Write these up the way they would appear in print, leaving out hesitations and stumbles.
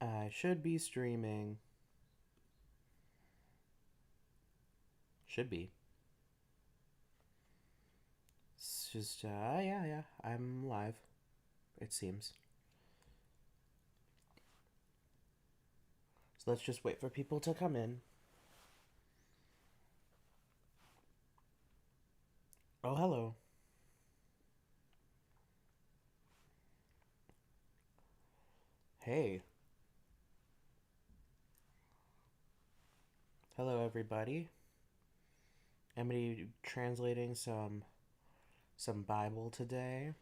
I should be streaming. Should be. It's just, yeah, I'm live, it seems. So let's just wait for people to come in. Oh, hello. Hey. Hello, everybody. I'm gonna be translating some Bible today.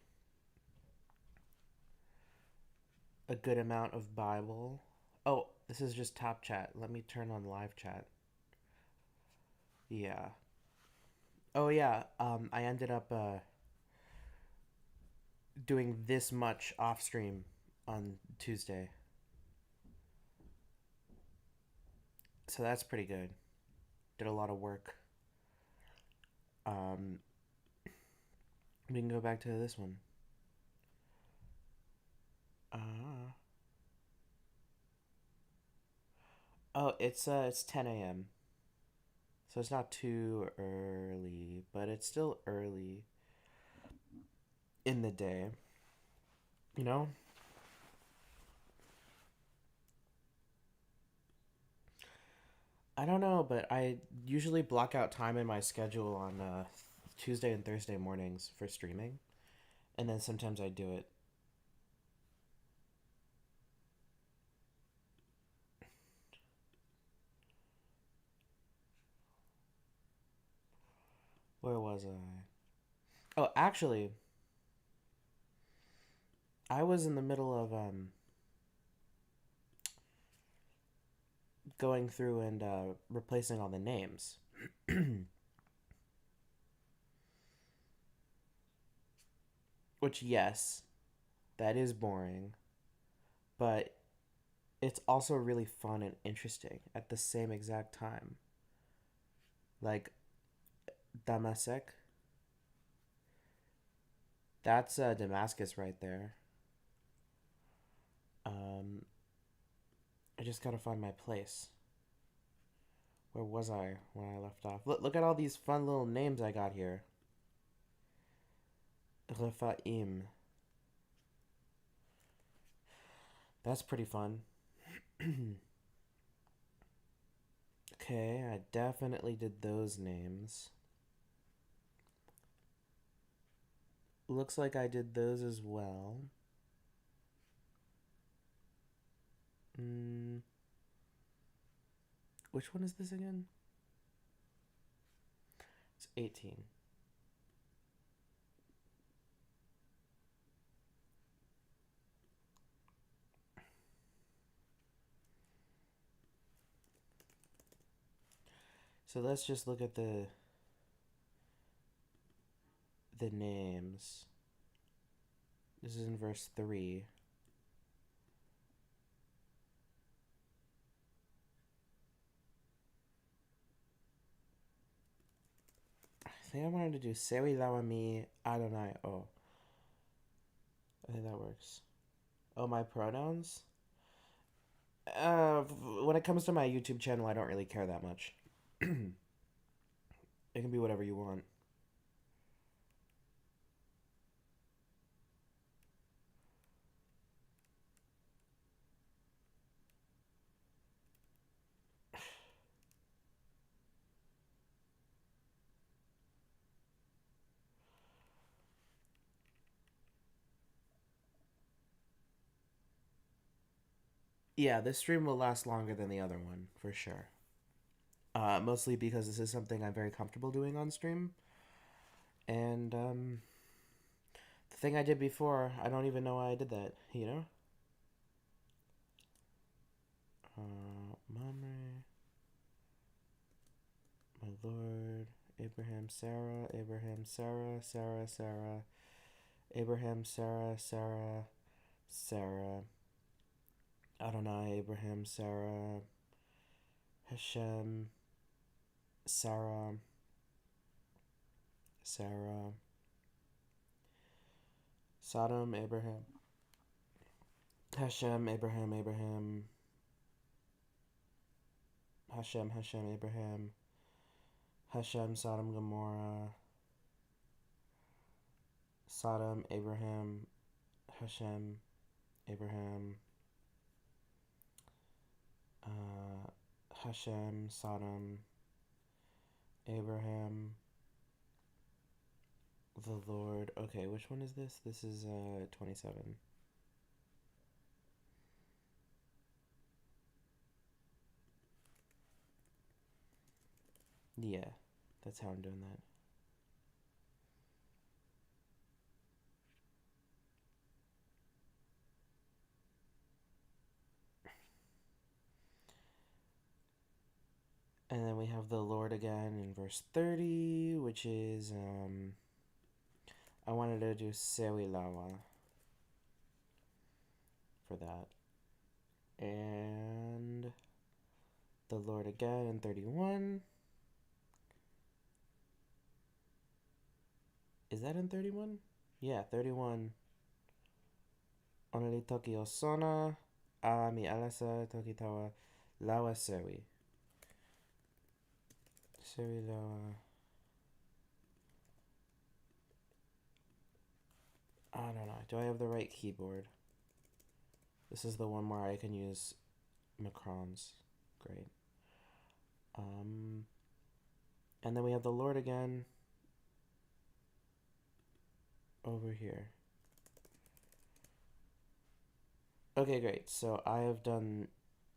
A good amount of Bible. Oh, this is just top chat. Let me turn on live chat. Yeah. Oh yeah. I ended up doing this much off stream on Tuesday, so that's pretty good. Did a lot of work. Um, we can go back to this one. Uh, it's 10 a.m. So it's not too early, but it's still early in the day. You know? I don't know, but I usually block out time in my schedule on Tuesday and Thursday mornings for streaming, and then sometimes I do it. Where was I? Oh, actually, I was in the middle of going through and replacing all the names. Which, yes, that is boring, but it's also really fun and interesting at the same exact time. Like Damasek, that's Damascus right there. Um, I just gotta find my place. Where was I when I left off? Look at all these fun little names I got here. Rephaim. That's pretty fun. Okay, I definitely did those names. Looks like I did those as well. Mm, which one is this again? It's 18. So let's just look at the names. This is in verse 3. I think I wanted to do Sewi Lawami Adonai. Oh, I think that works. Oh, my pronouns? When it comes to my YouTube channel, I don't really care that much. It can be whatever you want. Yeah, this stream will last longer than the other one, for sure. Mostly because this is something I'm very comfortable doing on stream. And, the thing I did before, I don't even know why I did that, you know? Mamre, my lord, Abraham, Sarah, Abraham, Sarah, Sarah, Sarah, Abraham, Sarah, Sarah, Sarah, Adonai, Abraham, Sarah, Hashem, Sarah, Sarah, Sodom, Abraham, Hashem, Abraham, Abraham. Hashem, Hashem, Abraham. Hashem, Sodom, Gomorrah. Sodom, Abraham. Hashem, Abraham. Hashem, Sodom, Abraham, the Lord. Okay, which one is this? This is 27. Yeah, that's how I'm doing that. And then we have the Lord again in verse 30, which is, I wanted to do Sewi Lawa for that. And the Lord again in 31. Is that in 31? Yeah, 31. Onali toki osona, a mi alasa toki tawa lawa sewi. Sewi lawa. I don't know. Do I have the right keyboard? This is the one where I can use macrons. Great. And then we have the Lord again over here. Okay, great. So I have done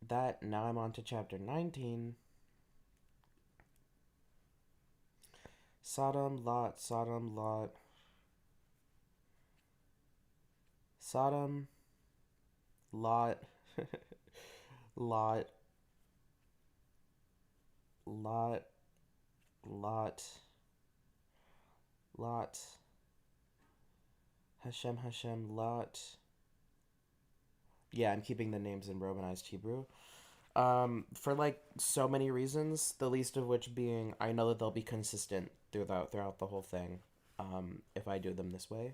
that. Now I'm on to chapter 19. Sodom, Lot, Sodom, Lot. Sodom, Lot, Lot, Lot, Lot, Lot, Hashem, Hashem, Lot. Yeah, I'm keeping the names in Romanized Hebrew. For like so many reasons, the least of which being I know that they'll be consistent throughout the whole thing, if I do them this way.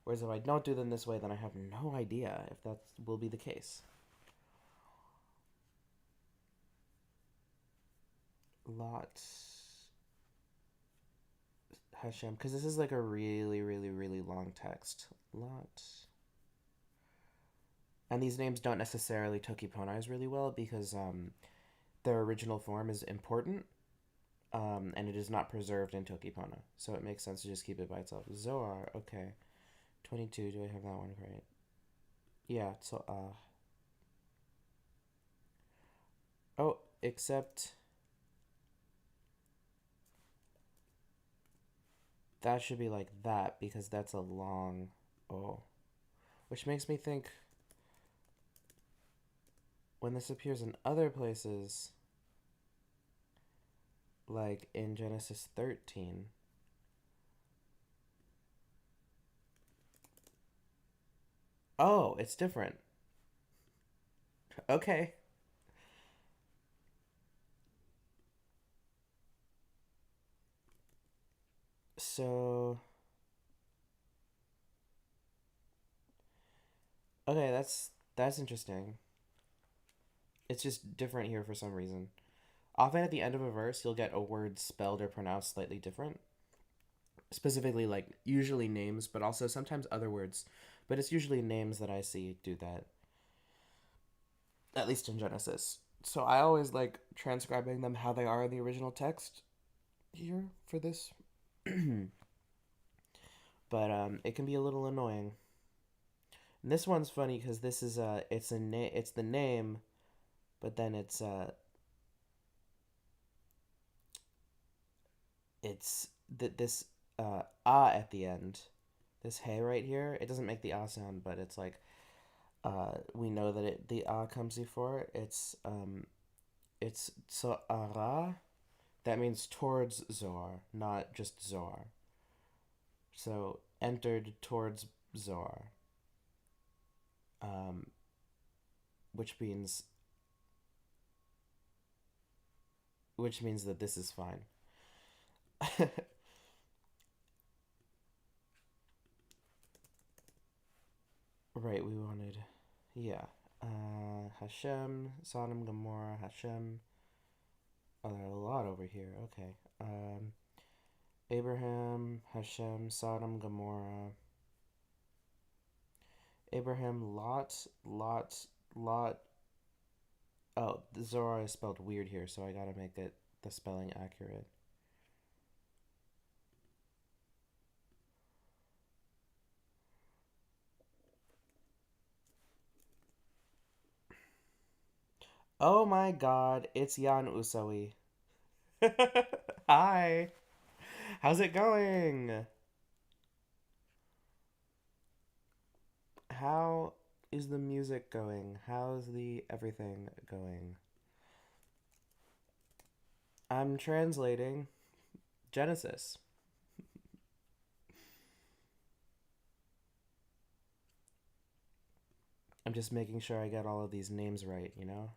Whereas if I don't do them this way, then I have no idea if that will be the case. Lot Hashem, because this is like a really, really, really long text. Lot. And these names don't necessarily toki ponais really well because their original form is important, and it is not preserved in toki pona. So it makes sense to just keep it by itself. Zohar, okay. 22, do I have that one right? Yeah, so, oh, except that should be like that because that's a long O. Which makes me think when this appears in other places, like in Genesis 13, oh, it's different. Okay. So, okay, that's interesting. It's just different here for some reason. Often at the end of a verse, you'll get a word spelled or pronounced slightly different. Specifically, like usually names, but also sometimes other words. But it's usually names that I see do that, at least in Genesis. So I always like transcribing them how they are in the original text here for this. But it can be a little annoying. And this one's funny because this is it's the name, but then it's this at the end. This hey right here, it doesn't make the sound, but it's like we know that the comes before it. It's so ara. That means towards Zoar, not just Zoar. So entered towards Zoar, um, which means that this is fine. Right, we wanted Yeah. Hashem, Sodom, Gomorrah, Hashem. Oh, there are a lot over here. Okay. Abraham, Hashem, Sodom, Gomorrah. Abraham, Lot. Oh, the Zohar is spelled weird here, so I gotta make it the spelling accurate. Oh my god, it's Jan Usawi. Hi. How's it going? How is the music going? How's the everything going? I'm translating Genesis. I'm just making sure I get all of these names right, you know?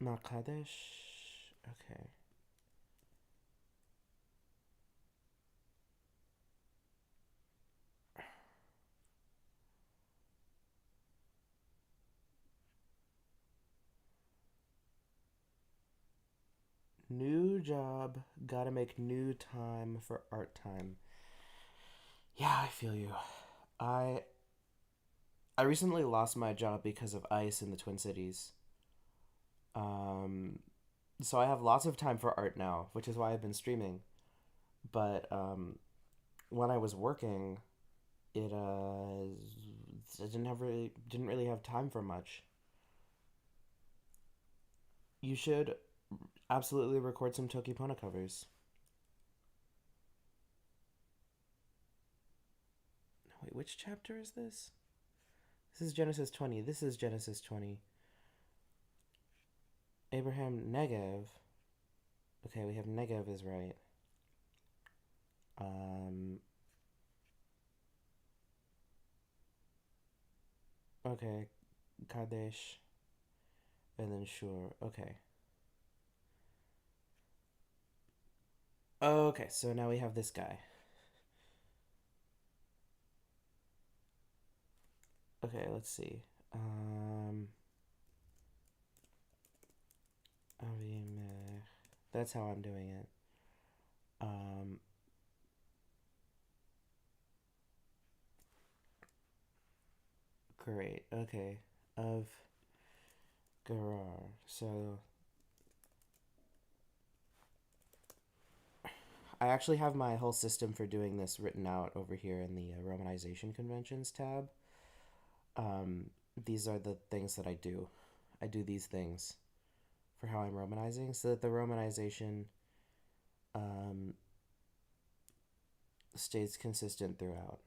Makadesh. Okay. New job. Gotta make new time for art time. Yeah, I feel you. I I recently lost my job because of ice in the Twin Cities. Um, so I have lots of time for art now, which is why I've been streaming. But when I was working, it I didn't really have time for much. You should absolutely record some toki pona covers. Wait, which chapter is this? This is Genesis 20. This is Genesis 20. Abraham Negev. Okay, we have Negev is right. Um. Okay, Kadesh, and then Shur. Okay. Okay, so now we have this guy. Okay, let's see. Avimech. That's how I'm doing it. Um, great. Okay. Of Gerar. So I actually have my whole system for doing this written out over here in the Romanization Conventions tab. Um, these are the things that I do. I do these things for how I'm Romanizing so that the Romanization um, stays consistent throughout.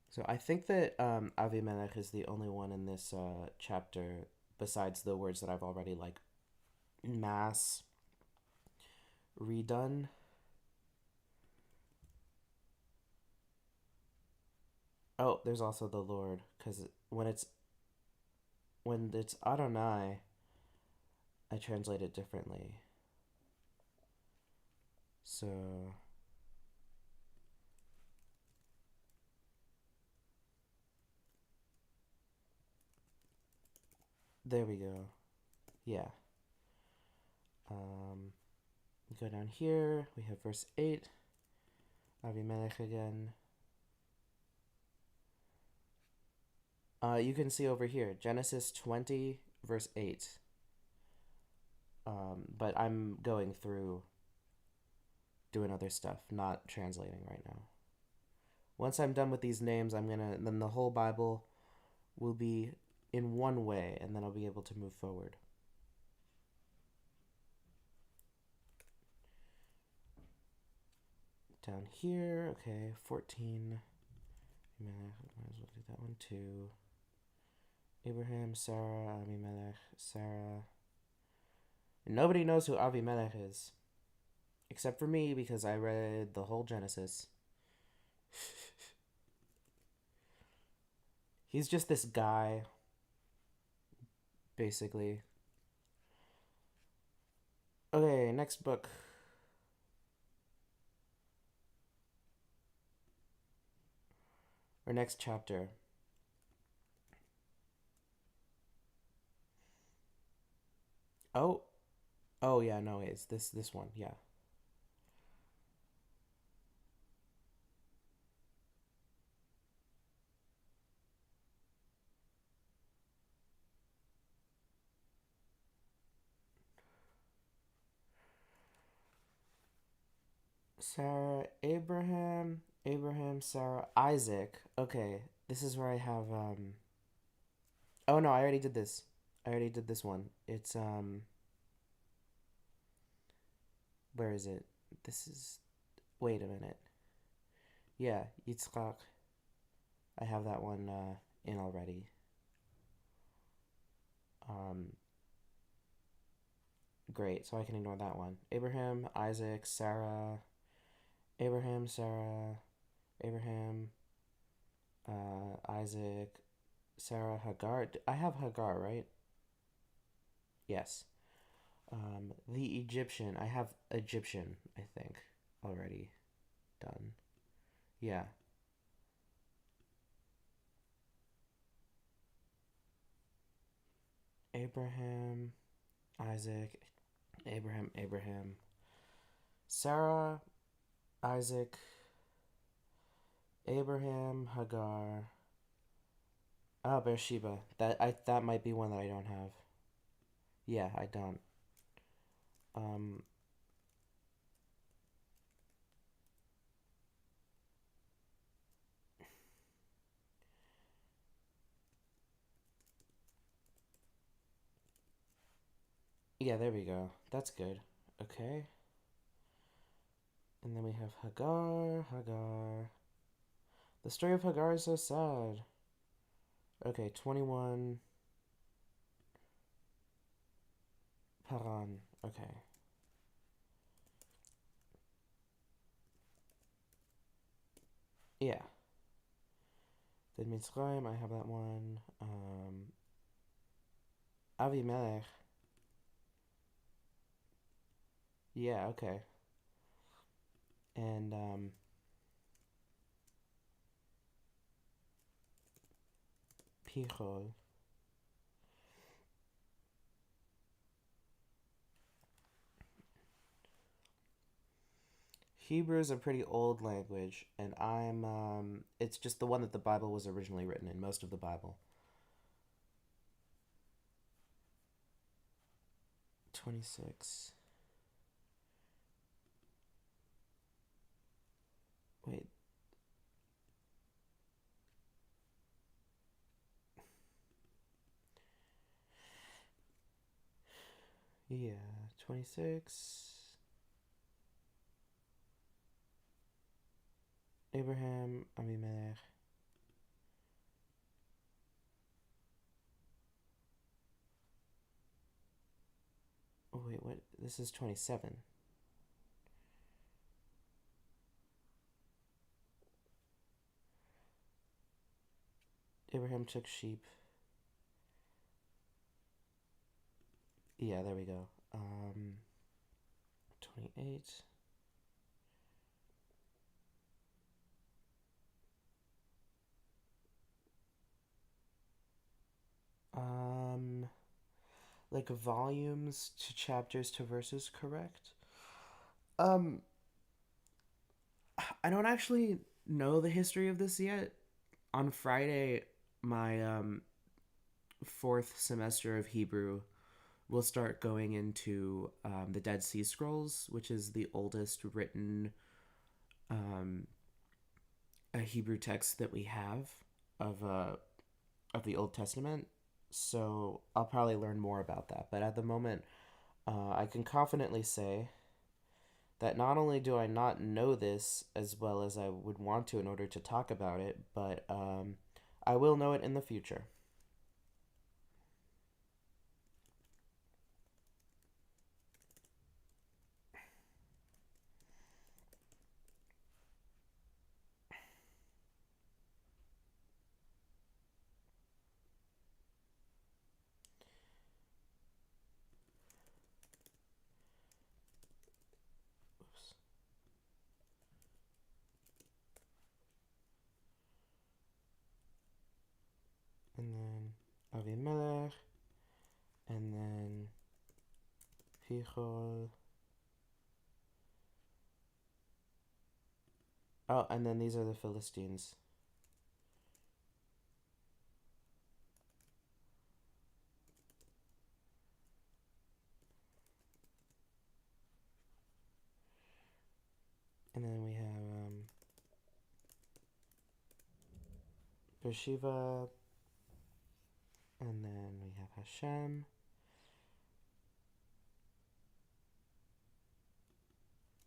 So I think that Avimelech is the only one in this chapter, besides the words that I've already like mass redone. Oh, there's also the Lord, because when it's Adonai, I translate it differently. So there we go. Yeah. Um, go down here. We have verse 8. Avimelech again. You can see over here Genesis 20 verse 8. But I'm going through doing other stuff, not translating right now. Once I'm done with these names, then the whole Bible will be in one way, and then I'll be able to move forward. Down here, okay, 14. Might as well do that one too. Abraham, Sarah, Avimelech, Sarah. Nobody knows who Avimelech is. Except for me, because I read the whole Genesis. He's just this guy basically. Okay, next book. Or next chapter. Oh, oh yeah, no, it's this one. Yeah. Sarah, Abraham, Sarah, Isaac. Okay, this is where I have oh no, I already did this. I already did this one. It's where is it? This is wait a minute. Yeah, Yitzchak. I have that one in already. Um Great, so I can ignore that one. Abraham, Isaac, Sarah, Abraham, Sarah, Abraham, Isaac, Sarah, Hagar. I have Hagar, right? Yes. The Egyptian. I have Egyptian, I think, already done. Yeah. Abraham, Isaac, Abraham. Sarah, Isaac, Abraham, Hagar. Ah, Beersheba. That might be one that I don't have. Yeah, I don't. Um, yeah, there we go. That's good. Okay. And then we have Hagar. The story of Hagar is so sad. Okay, 21 Paran. Okay. Yeah. Then Mitzrayim, I have that one. Avimelech. Yeah, okay. And Pichol. Hebrew is a pretty old language, and it's just the one that the Bible was originally written in, most of the Bible. 26. Wait. Yeah, 26. Abraham, Abimelech. Oh, wait, what? This is 27. Abraham took sheep. Yeah, there we go. 28. Um, like volumes to chapters to verses, correct? Um, I don't actually know the history of this yet. On Friday, my fourth semester of Hebrew will start going into the Dead Sea Scrolls, which is the oldest written um, a Hebrew text that we have of the Old Testament. So I'll probably learn more about that. But at the moment, I can confidently say that not only do I not know this as well as I would want to in order to talk about it, but I will know it in the future. Pichol. Oh, and then these are the Philistines. And then we have Beersheba, and then we have Hashem,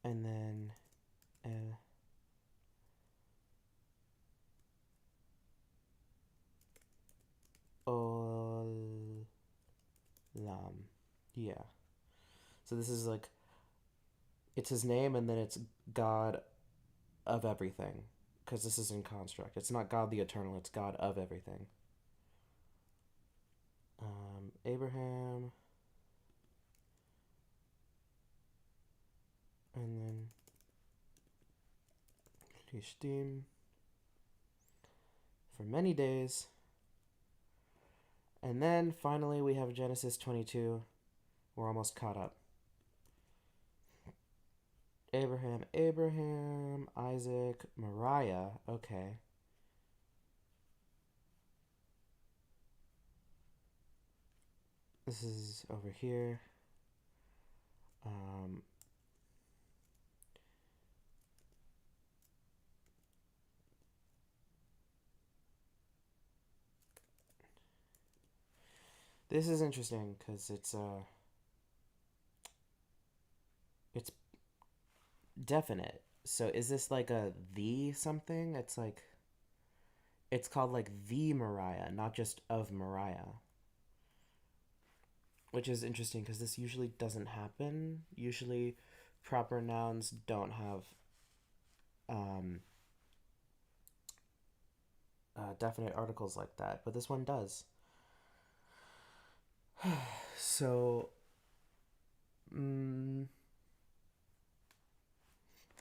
and then Olam. Yeah. So this is like, it's his name, and then it's God of everything. Because this is in construct. It's not God the Eternal, it's God of everything. Abraham. And then Lishtim. For many days. And then finally we have Genesis 22. We're almost caught up. Abraham, Isaac, Moriah. Okay. This is over here. This is interesting because it's definite. So is this like a the something? It's called like the Moriah, not just of Moriah. Which is interesting because this usually doesn't happen. Usually proper nouns don't have um, definite articles like that, but this one does. So, I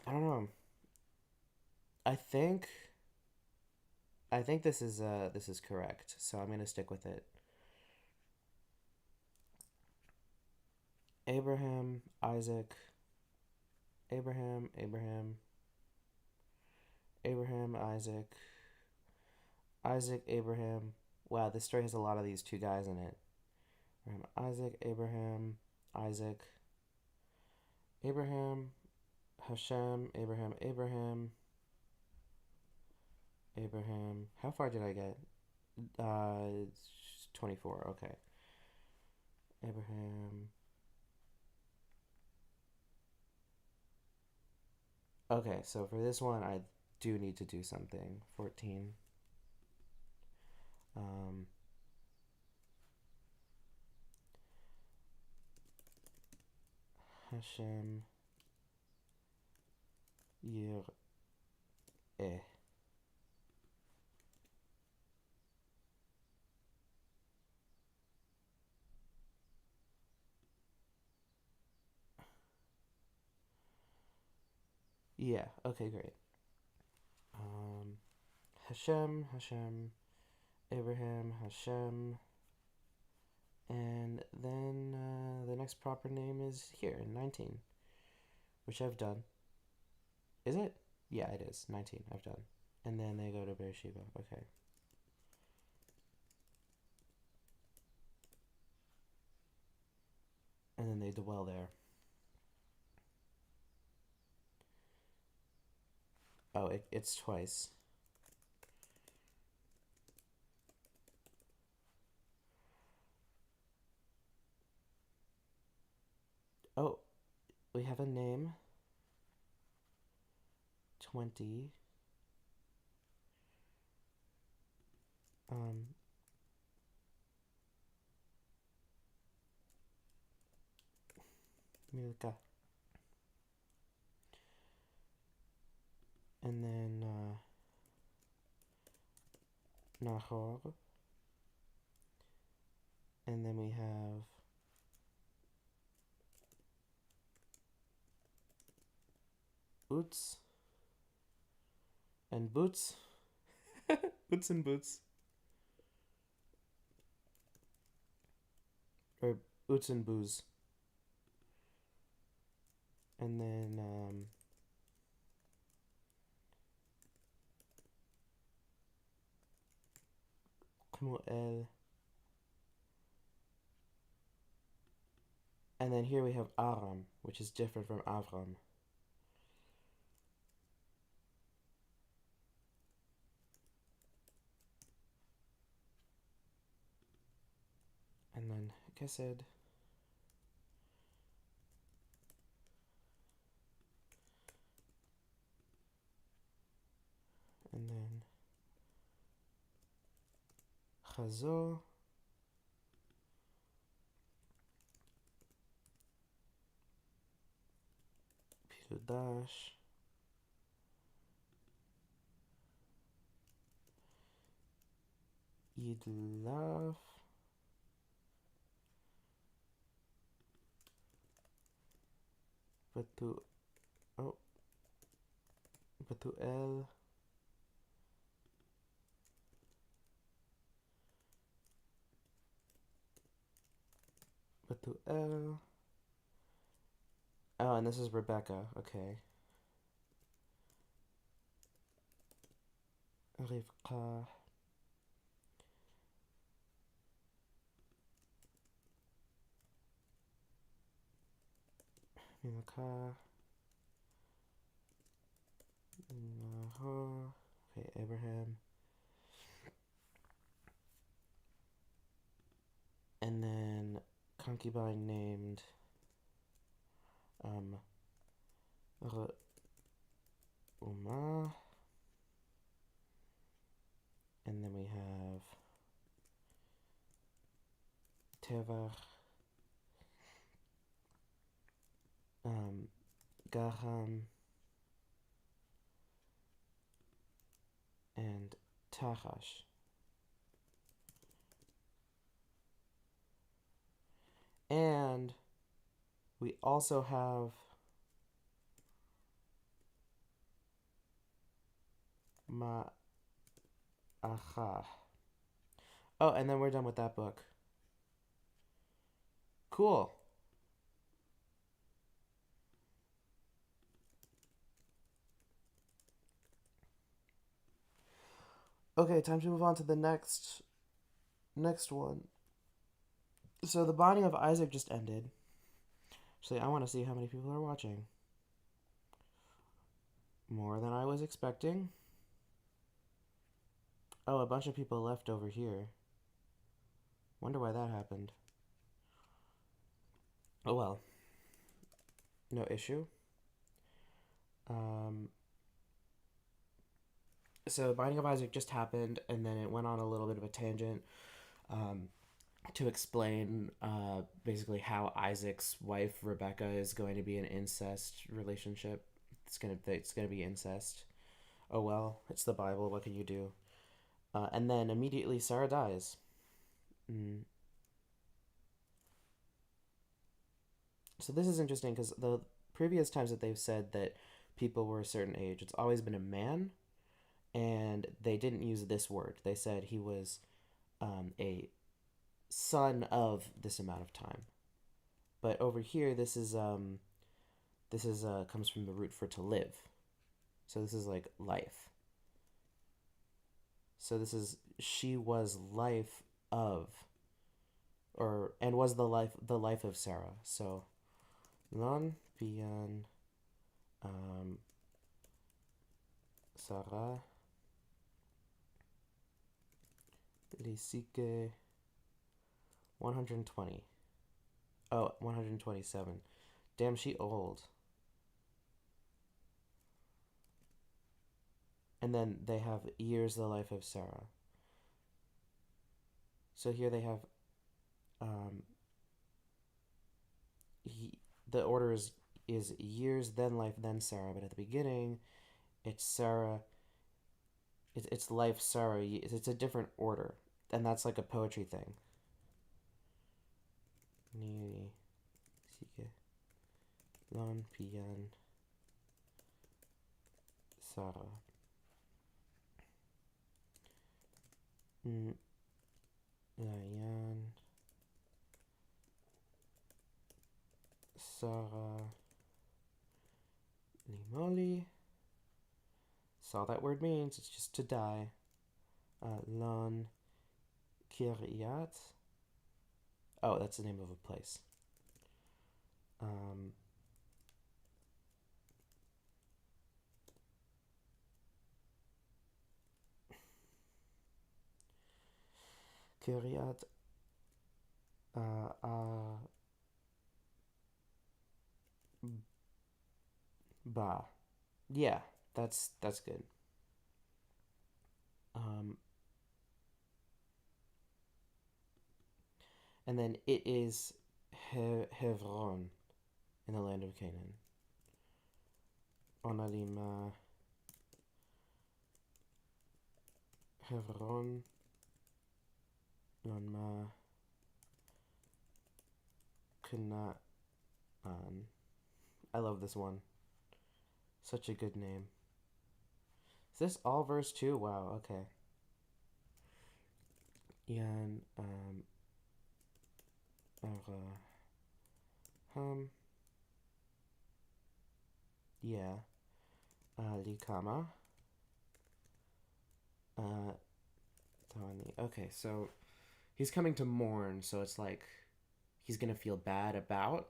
don't know. I think this is correct. So I'm gonna stick with it. Abraham, Isaac, Abraham, Isaac, Abraham. Wow, this story has a lot of these two guys in it. Isaac, Abraham, Hashem, Abraham. How far did I get? 24. Okay. Abraham. Okay, so for this one, I do need to do something. 14. Hashem Yir Eh. Yeah, okay, great. Hashem, Abraham, Hashem. And then the next proper name is here, 19, which I've done. Is it? Yeah, it is. 19, I've done. And then they go to Beersheba. Okay. And then they dwell there. Oh, it's twice. Oh, we have a name. 20. Milka. And then Nahor. And then we have Boots and Boots. Boots and Boots. Or Boots and Booze. And then Kemuel. And then here we have Aram, which is different from Avram. And then Kesed. And then Chazo. Piludash. Yidlaf. Batu. Oh. Batuel. Batuel. Oh, and this is Rebecca. Okay. Rivka. Milka. Nahor. Okay, Abraham. And then concubine named Uma. And then we have Tevach, Gaham, and Tahash. And we also have Ma'acha. Oh, and then we're done with that book. Cool. Okay, time to move on to the next one. So the Binding of Isaac just ended. Actually, I want to see how many people are watching. More than I was expecting. Oh, a bunch of people left over here. Wonder why that happened. Oh well. No issue. So Binding of Isaac just happened, and then it went on a little bit of a tangent to explain basically how Isaac's wife Rebecca is going to be an incest relationship. It's gonna be incest. Oh well, it's the Bible. What can you do? And then immediately Sarah dies. Mm. So this is interesting because the previous times that they've said that people were a certain age, it's always been a man, and they didn't use this word. They said he was a son of this amount of time. But over here, this is comes from the root for to live. So this is like life. So this is she was life of, or and was the life of Sarah. So non pian Sarah Lisike 120. Oh, 127. Damn, she old. And then they have years the life of Sarah. So here they have um, the order is years, then life, then Sarah. But at the beginning, it's Sarah. It's life, Sarah. It's a different order, and that's like a poetry thing. Ni Sike Lon Pian Sarah. Nayan Sarah Limoli. That's all that word means. It's just to die. Lon Kiryat. Oh, that's the name of a place. Um, Kiryat Ba. Yeah, that's good. Um, and then it is Hebron in the land of Canaan. Onalima Hebron Lonma Kanaan. I love this one. Such a good name. Is this all verse 2? Wow, okay. Yan Abraham. Yeah. Likama. Tawani. Okay, so he's coming to mourn, so it's like he's gonna feel bad about.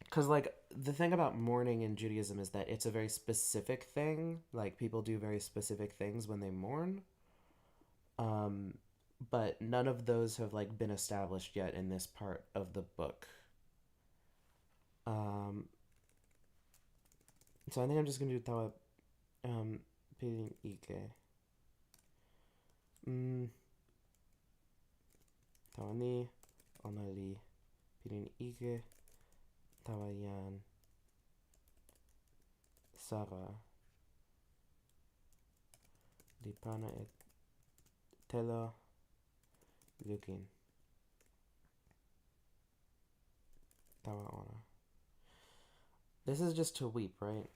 Because, like, the thing about mourning in Judaism is that it's a very specific thing. Like, people do very specific things when they mourn. Um, but none of those have, like, been established yet in this part of the book. Um, so I think I'm just gonna do tawa piling ike. Mm, tawa ni onali piling ike tawayan Sara Lipana et Tela Lukin Tawa Ona. This is just to weep, right?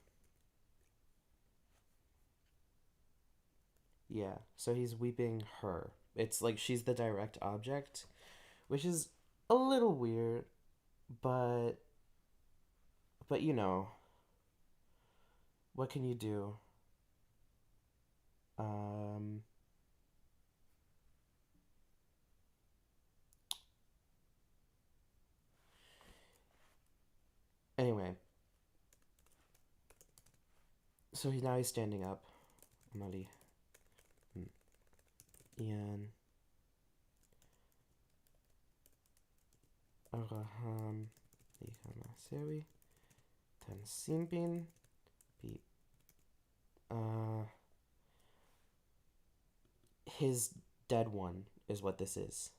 Yeah. So he's weeping her. It's like she's the direct object, which is a little weird, but you know, what can you do? Um anyway, so he's standing up. Mali. Ian Araham Ikamasewi Tansimpin Be his dead one is what this is.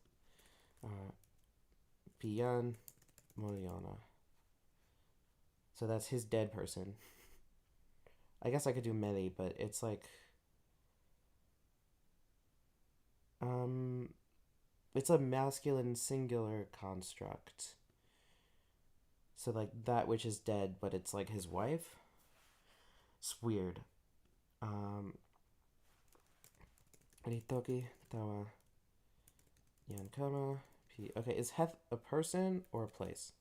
Pian Moliana. So that's his dead person. I guess I could do Meli, but it's like um it's a masculine singular construct. So like that which is dead, but it's like his wife. It's weird. Ritoki tawa yankama. Okay, is Heth a person or a place?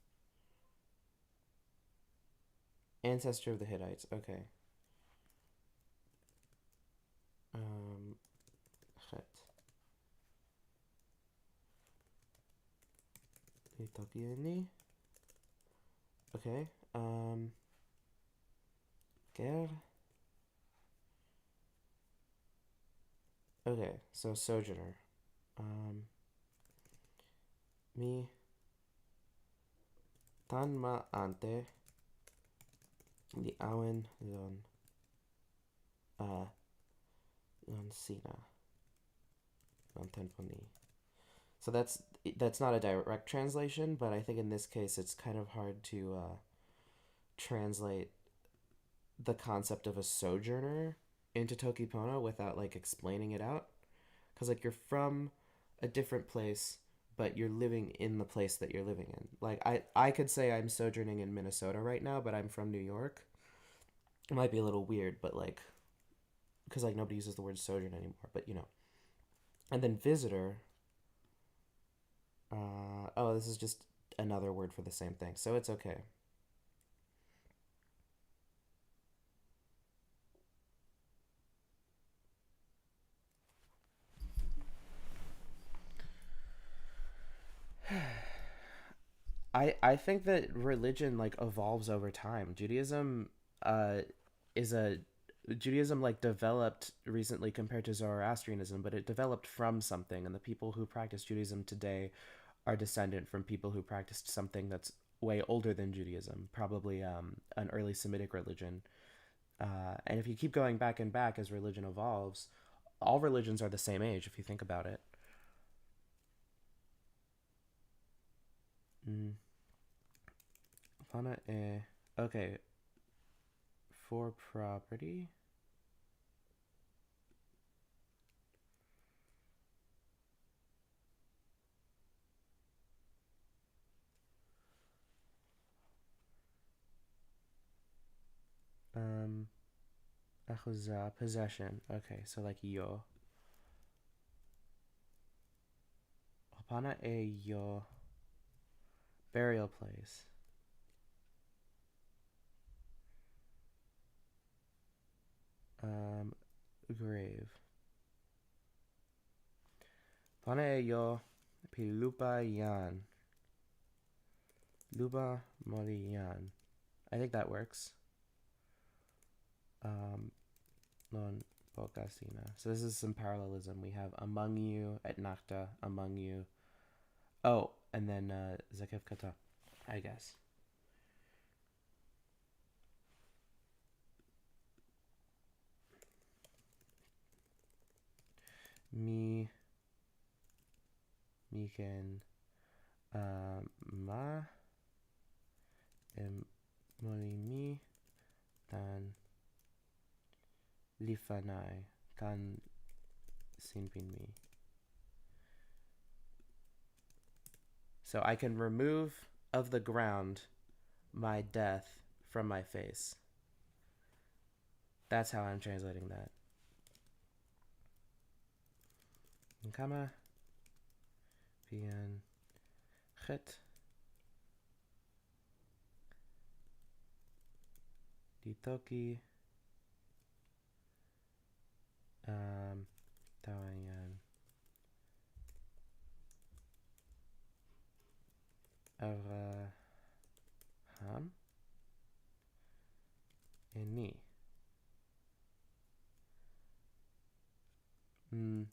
Ancestor of the Hittites. Okay. Het. Ritoki ni. Okay. Ger. Okay, so sojourner. Mi tanma ante li awen lon lon sina lon temponi. So that's not a direct translation, but I think in this case it's kind of hard to translate the concept of a sojourner into Toki Pona without like explaining it out, because like you're from a different place but you're living in the place that you're living in. Like I could say I'm sojourning in Minnesota right now, but I'm from New York. It might be a little weird, but like because like nobody uses the word sojourn anymore, but you know. And then visitor. Oh, this is just another word for the same thing, so it's okay. I think that religion like evolves over time. Uh is a Judaism like developed recently compared to Zoroastrianism, but it developed from something, and the people who practice Judaism today are descendant from people who practiced something that's way older than Judaism, probably an early Semitic religion. And if you keep going back and back as religion evolves, all religions are the same age if you think about it. Mm. Okay, for property. Um, Achuzah, possession. Okay, so like yo. Hapana e yo, burial place. Um, grave. Hapana e yo, pilupa yan. Luba moli yan. I think that works. Um, non Bokasina. So this is some parallelism. We have among you at Nakta, among you. Oh, and then Zakef Kata, I guess. Me, Miken, Ma, em, Moli mi, tan, Lifanai, kan Sinpin mi. So I can remove of the ground my death from my face. That's how I'm translating that. Nkama pian chet di toki tawayan Avraham ini. Mm,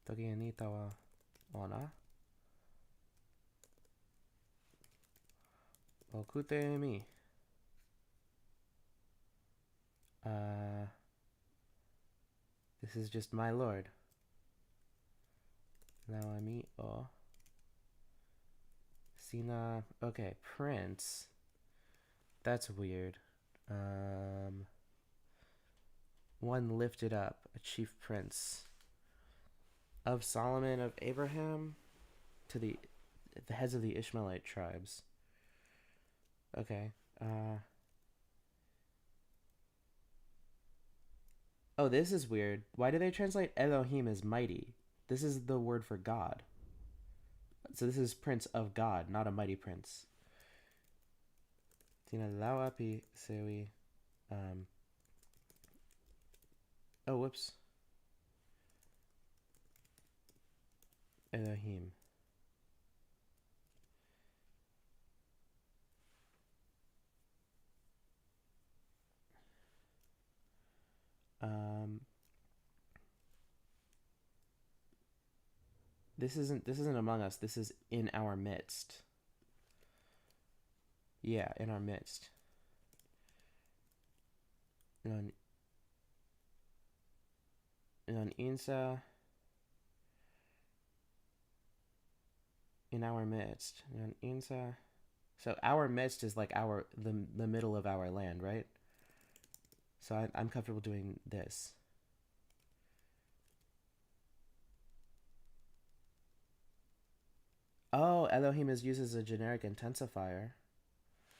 toki ini tawa ona. Okute mi. Uh, this is just my lord. Nawami o. Sina. Okay, prince. That's weird. Um, one lifted up, a chief prince of Solomon of Abraham to the heads of the Ishmaelite tribes. Okay. Oh, this is weird. Why do they translate Elohim as mighty? This is the word for God. So this is prince of God, not a mighty prince. Tina Lawapi Sewi. Um, oh, whoops. Elohim. Um, this isn't among us. This is in our midst. Yeah, in our midst. Non non insa in our midst. Non insa. So our midst is like the middle of our land, right? So I'm comfortable doing this. Oh, Elohim is used as a generic intensifier.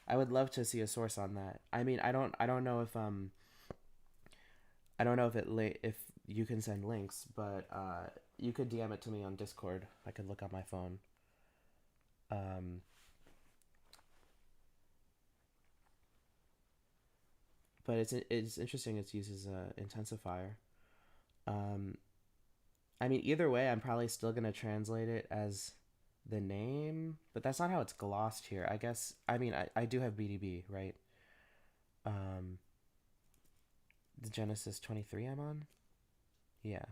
I would love to see a source on that. I mean, I don't know if I don't know if you can send links, but you could DM it to me on Discord. I could look on my phone. Um, but it's interesting. It's used as a intensifier. Um, I mean, either way, I'm probably still gonna translate it as the name, but that's not how it's glossed here. I guess, I mean, I do have BDB, right? Um, the Genesis 23 I'm on? Yeah.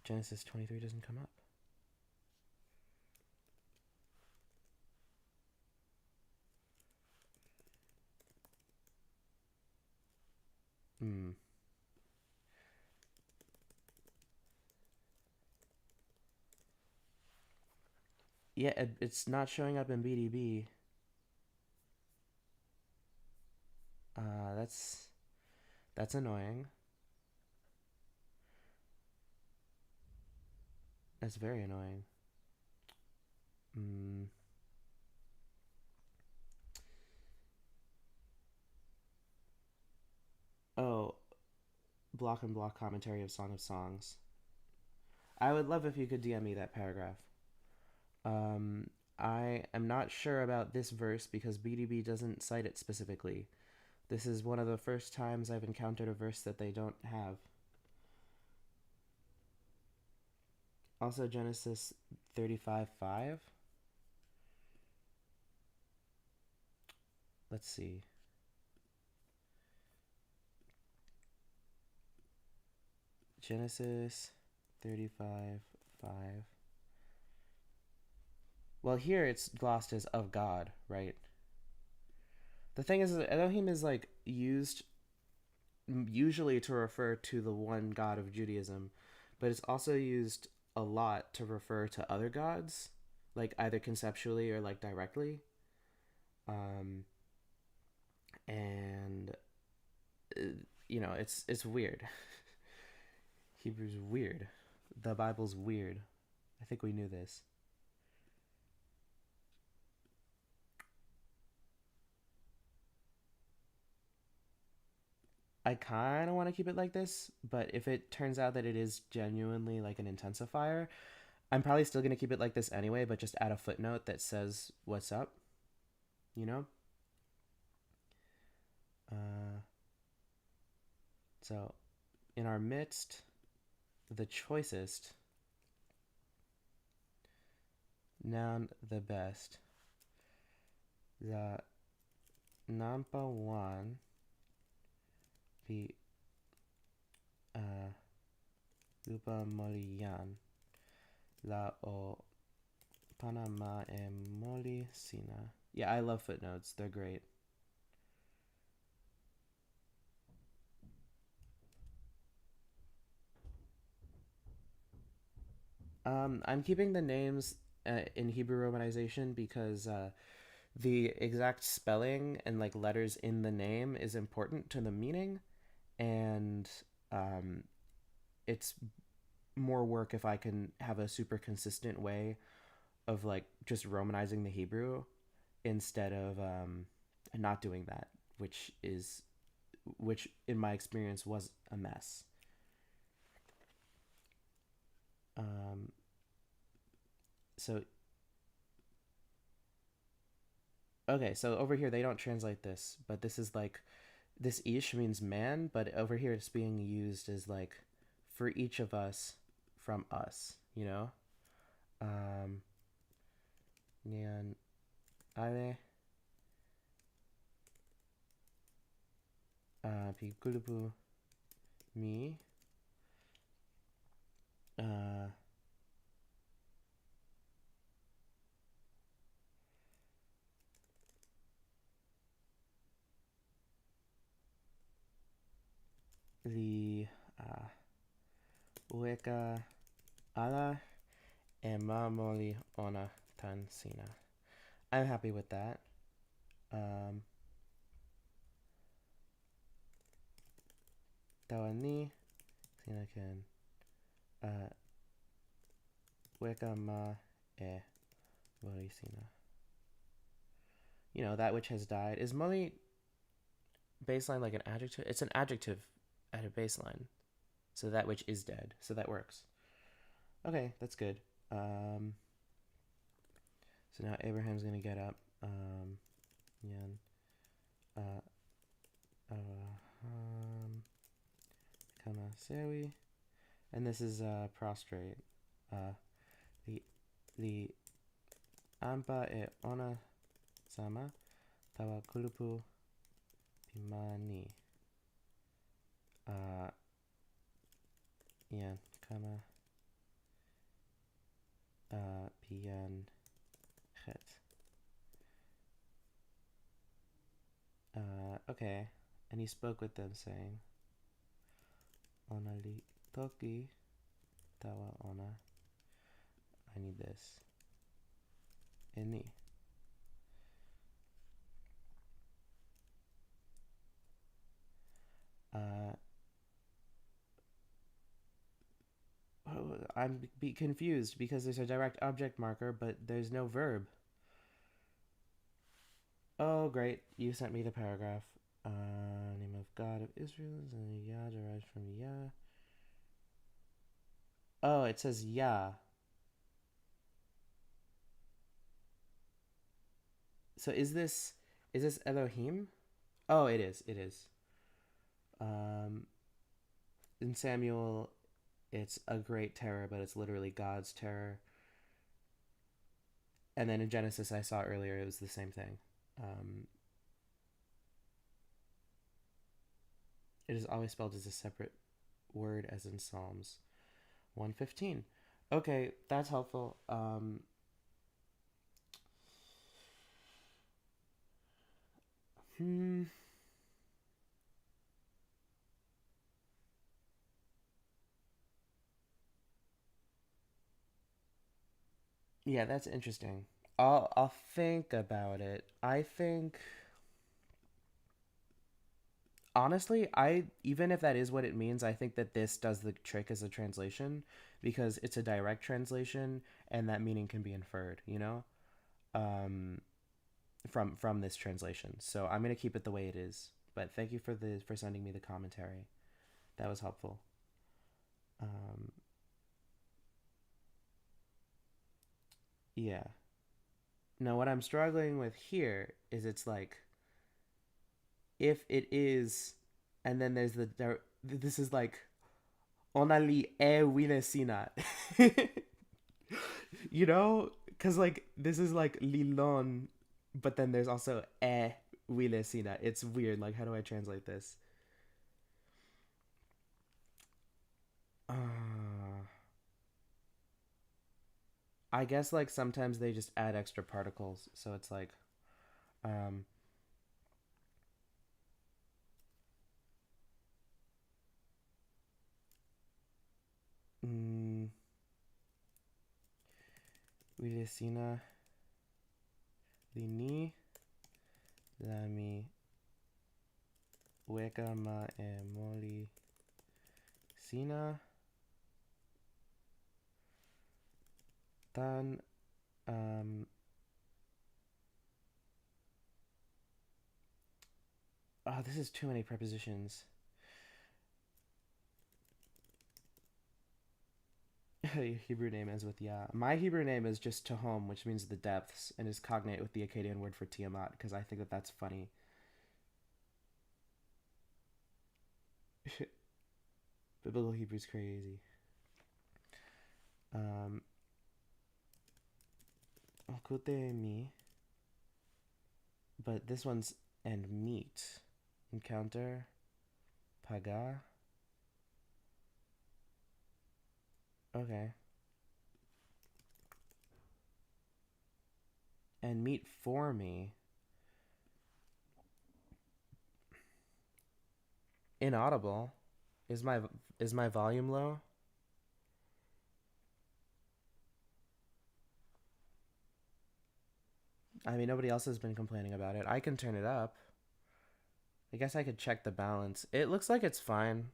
Genesis 23 doesn't come up. Hmm. Yeah, it's not showing up in BDB. Uh, that's that's annoying. That's very annoying. Hmm. Oh, block and block commentary of Song of Songs. I would love if you could DM me that paragraph. Um, I am not sure about this verse because BDB doesn't cite it specifically. This is one of the first times I've encountered a verse that they don't have. Also, Genesis 35:5. Let's see. Genesis 35:5. Well, here it's glossed as of God, right? The thing is, Elohim is like used usually to refer to the one God of Judaism, but it's also used a lot to refer to other gods, like either conceptually or like directly. Um, and uh, it's weird. Hebrew's weird. The Bible's weird. I think we knew this. I kind of want to keep it like this, but if it turns out that it is genuinely like an intensifier, I'm probably still going to keep it like this anyway, but just add a footnote that says what's up, you know? Uh, so, in our midst, the choicest, noun the best, the number one, the lupa molian, la o Panama and Moli Sina. Yeah, I love footnotes. They're great. I'm keeping the names in Hebrew romanization because the exact spelling and like letters in the name is important to the meaning, and um, it's more work if I can have a super consistent way of like just romanizing the Hebrew instead of not doing that, which in my experience was a mess. Um, so okay, so over here they don't translate this, but this is like this ish means man, but over here it's being used as like for each of us from us, you know? Um Nyan Ale Pigulubu Mi uh the Ueka Ala Emamoli Ona Tansina. I'm happy with that. Um Tawani Sinakan uh Weka Ma E Morisina. That which has died. Is Moli baseline like an adjective? It's an adjective at a baseline. So that which is dead. So that works. Okay, that's good. Um, so now Abraham's gonna get up. Yan. Uh, Abraham. Kama Sewi. And this is prostrate. Uh, the the ampa e ona sama tawa kulupu pimani. Uh, Ian kama pian het. Okay. And he spoke with them, saying, Onali toki tawa ona. I need this. Ini. Uh, I'm confused because there's a direct object marker, but there's no verb. Oh, great. You sent me the paragraph. Name of God of Israel is Yah derived from Yah. Oh, it says Yah. So is this Elohim? Oh, it is. It is. Um, in Samuel, it's a great terror, but it's literally God's terror. And then in Genesis, I saw earlier, it was the same thing. Um, it is always spelled as a separate word, as in Psalms 115. Okay, that's helpful. Hmm. Yeah, that's interesting. I'll think about it. I think honestly, I even if that is what it means, I think that this does the trick as a translation because it's a direct translation and that meaning can be inferred, Um from this translation. So I'm going to keep it the way it is. But thank you for sending me the commentary. That was helpful. Um yeah. Now what I'm struggling with here is it's like if it is and then there's this is like onali e wile sina. Because like this is like lilon, but then there's also e wile sina. It's weird. Like, how do I translate this? Uh, I guess like sometimes they just add extra particles, so it's like um mm, wile sina lini lami weka ma e moli sina tan um oh, this is too many prepositions. Your Hebrew name ends with ya. My Hebrew name is just Tehom, which means the depths, and is cognate with the Akkadian word for Tiamat because I think that that's funny. Biblical Hebrew's crazy. Um, Okute mi, but this one's and meet. Encounter, paga. Okay. And meet for me. Inaudible. Is my is my volume low? I mean, nobody else has been complaining about it. I can turn it up. I guess I could check the balance. It looks like it's fine.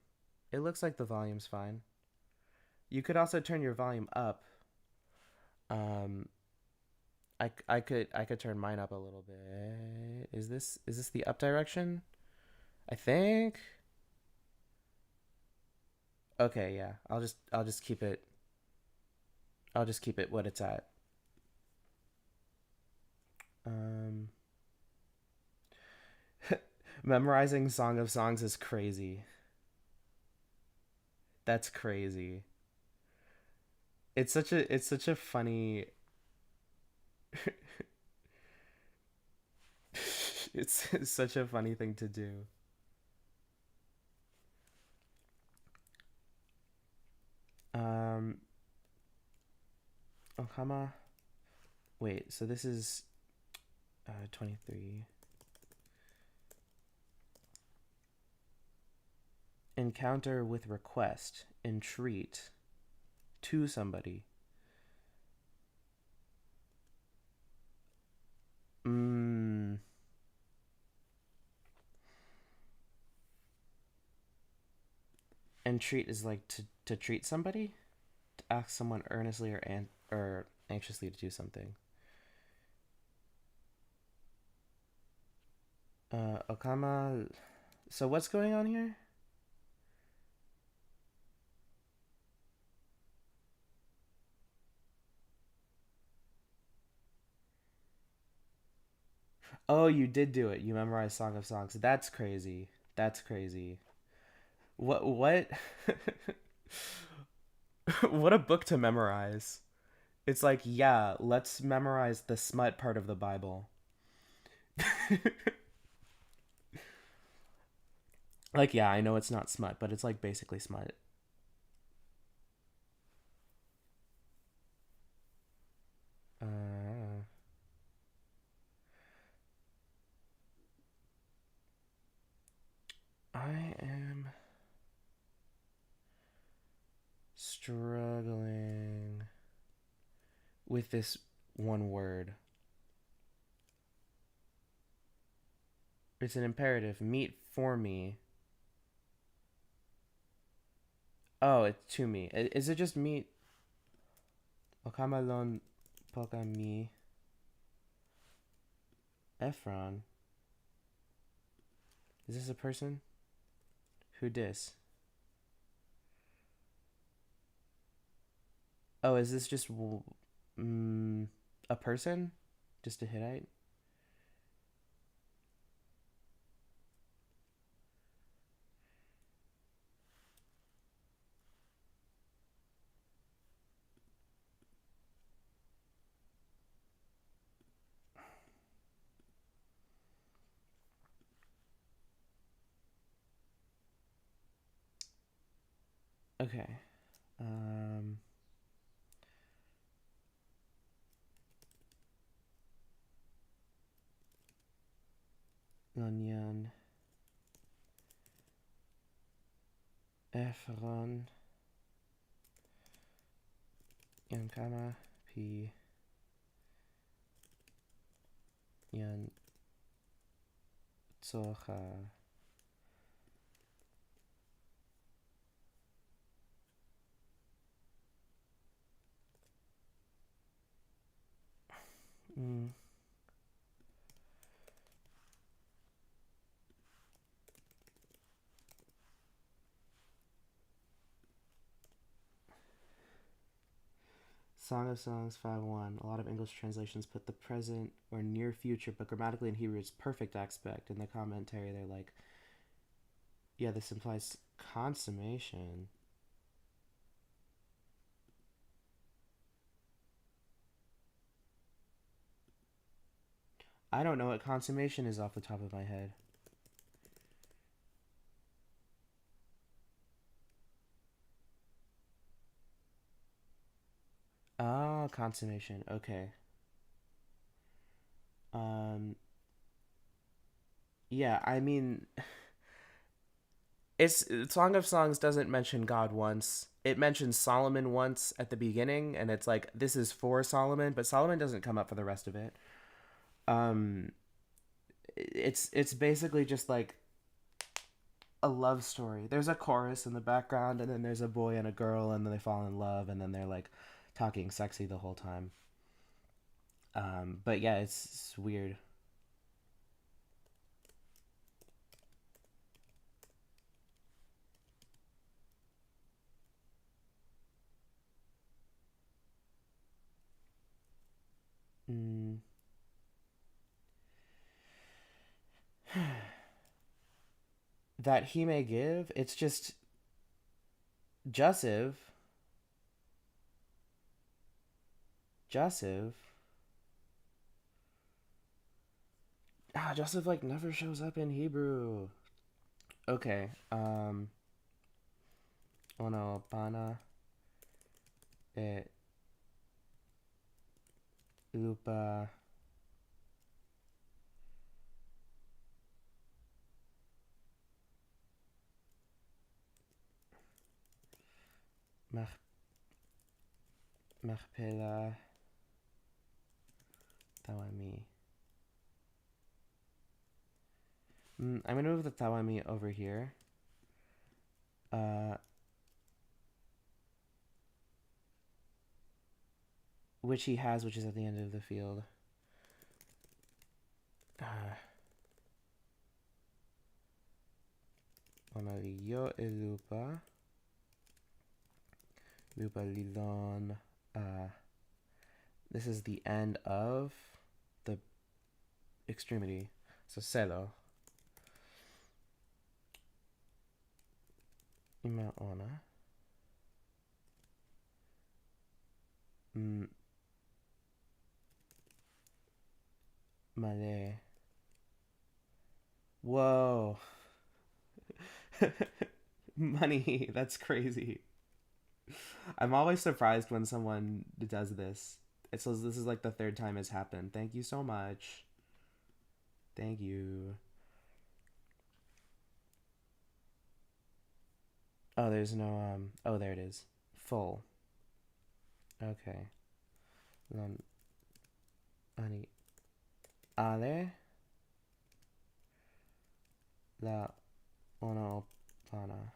It looks like the volume's fine. You could also turn your volume up. Um, I could turn mine up a little bit. Is this the up direction? I think. Okay, yeah. I'll just keep it. I'll just keep it what it's at. Um, Memorizing Song of Songs is crazy. That's crazy. It's such a funny it's such a funny thing to do. Um, Okama. Wait, so this is 23. Encounter with request. Entreat to somebody. Mmm. Entreat is like to treat somebody? To ask someone earnestly or anxiously to do something. Okama. So what's going on here? Oh, you did do it. You memorized Song of Songs. That's crazy. That's crazy. What what a book to memorize. It's like, yeah, let's memorize the smut part of the Bible. Like, yeah, I know it's not smut, but it's like basically smut. Uh, I am struggling with this one word. It's an imperative. Meet for me. Oh, it's to me. Is it just meet? Okamalon poka mi Ephron. Is this a person? Who dis? Oh, is this just a person? Just a Hittite? Okay. Um, Lanyan Ephron Yankama P Yan Tsocha. Mm. Song of Songs 5:1. A lot of English translations put the present or near future, but grammatically in Hebrew it's perfect aspect. In the commentary, they're like, yeah, this implies consummation. I don't know what consummation is off the top of my head. Oh, consummation. Okay. Um, yeah, I mean, it's Song of Songs doesn't mention God once. It mentions Solomon once at the beginning, and it's like this is for Solomon, but Solomon doesn't come up for the rest of it. Um, it's basically just like a love story. There's a chorus in the background, and then there's a boy and a girl, and then they fall in love, and then they're like talking sexy the whole time. But yeah, it's weird. Mm. That he may give. It's just Joseph. Joseph. Ah, Joseph like never shows up in Hebrew. Okay. Ono pana e lupa mach machpela tawami. I'm gonna move the tawami over here. Which he has, which is at the end of the field. Yo elupa. Lupa lilon. This is the end of the extremity. So celo. Ima ona. Male. Whoa. Money. That's crazy. I'm always surprised when someone does this. It says this is like the third time it's happened. Thank you so much. Thank you. Oh, there's no oh, there it is. Full. Okay. Non ani ale la ono pana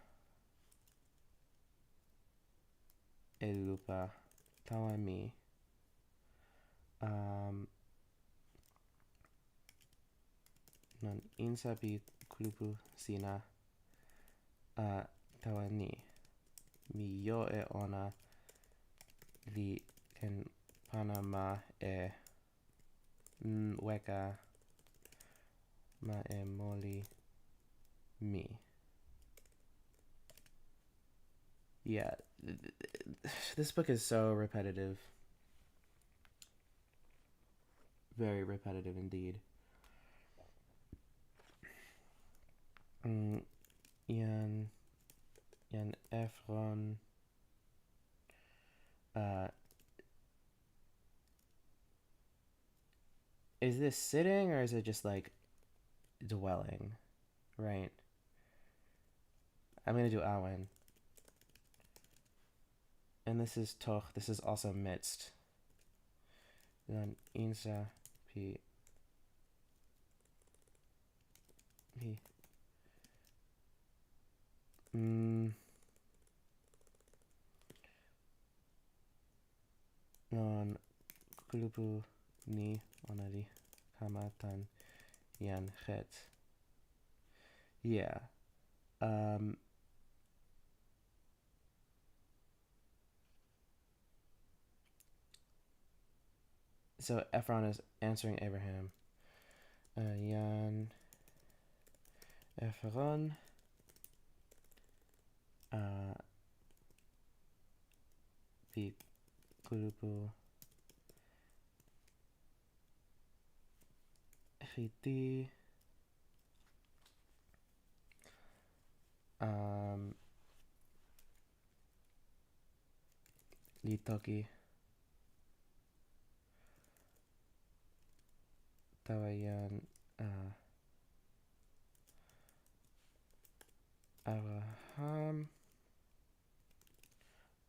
elupa tawami non insabi kulupu sina tawani mi yo e ona li ken panama e weka ma e moli me. Yeah, this book is so repetitive. Very repetitive indeed. Yan Efron. Is this sitting or is it just like dwelling? Right. I'm gonna do awen. And this is toch. This is also midst. Then insa p p non kulupu ni onali kamatan yan het. Yeah. So Ephron is answering Abraham. Yan Ephron. Pi kulupu Hiti. Li toki. Tawayan Abraham.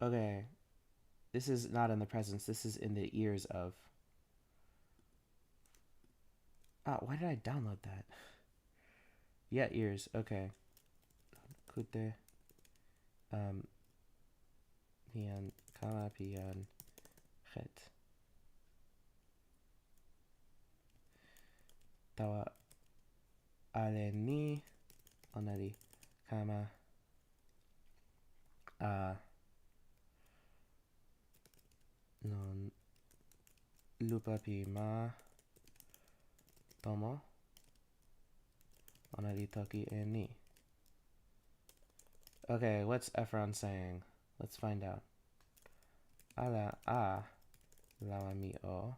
Okay. This is not in the presence. This is in the ears of. Why did I download that? Yeah, ears. Okay. Kute. Pian. Kama pian. Het. Tawa. Aleni. Onali. Kama. Non. Lupa pi ma. Tomo. Onali toki e ni. Okay, what's Ephron saying? Let's find out. Ala a lawami o.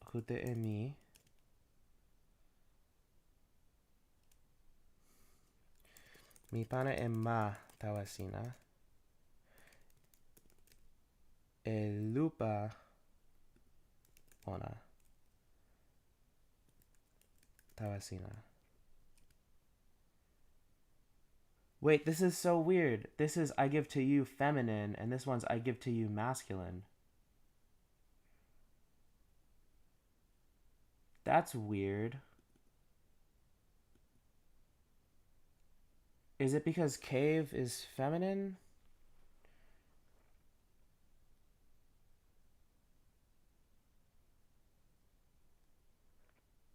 Kute e mi. Mi pana e ma tawasina. E lupa ona tawasina. Wait, this is so weird. This is I give to you feminine, and this one's I give to you masculine. That's weird. Is it because cave is feminine?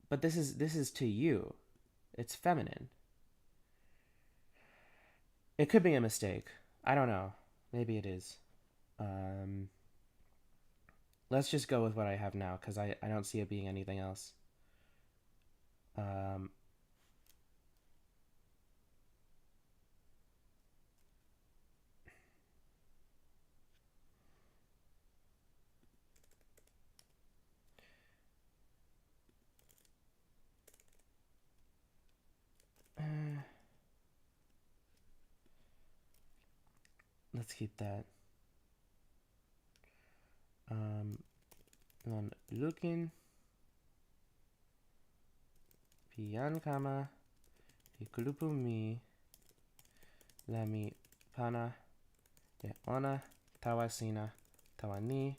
But this is to you. It's feminine. It could be a mistake. I don't know. Maybe it is. Um, let's just go with what I have now because I don't see it being anything else. Um, let's keep that. Non looking. Pian kama. Ikulupu mi. Lami pana. E ona. Tawa sina. Tawa ni.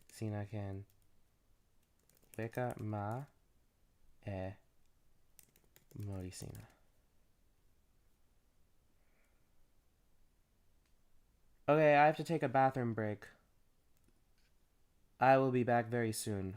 Sina ken. Weka ma. E. Morisina. Okay, I have to take a bathroom break. I will be back very soon.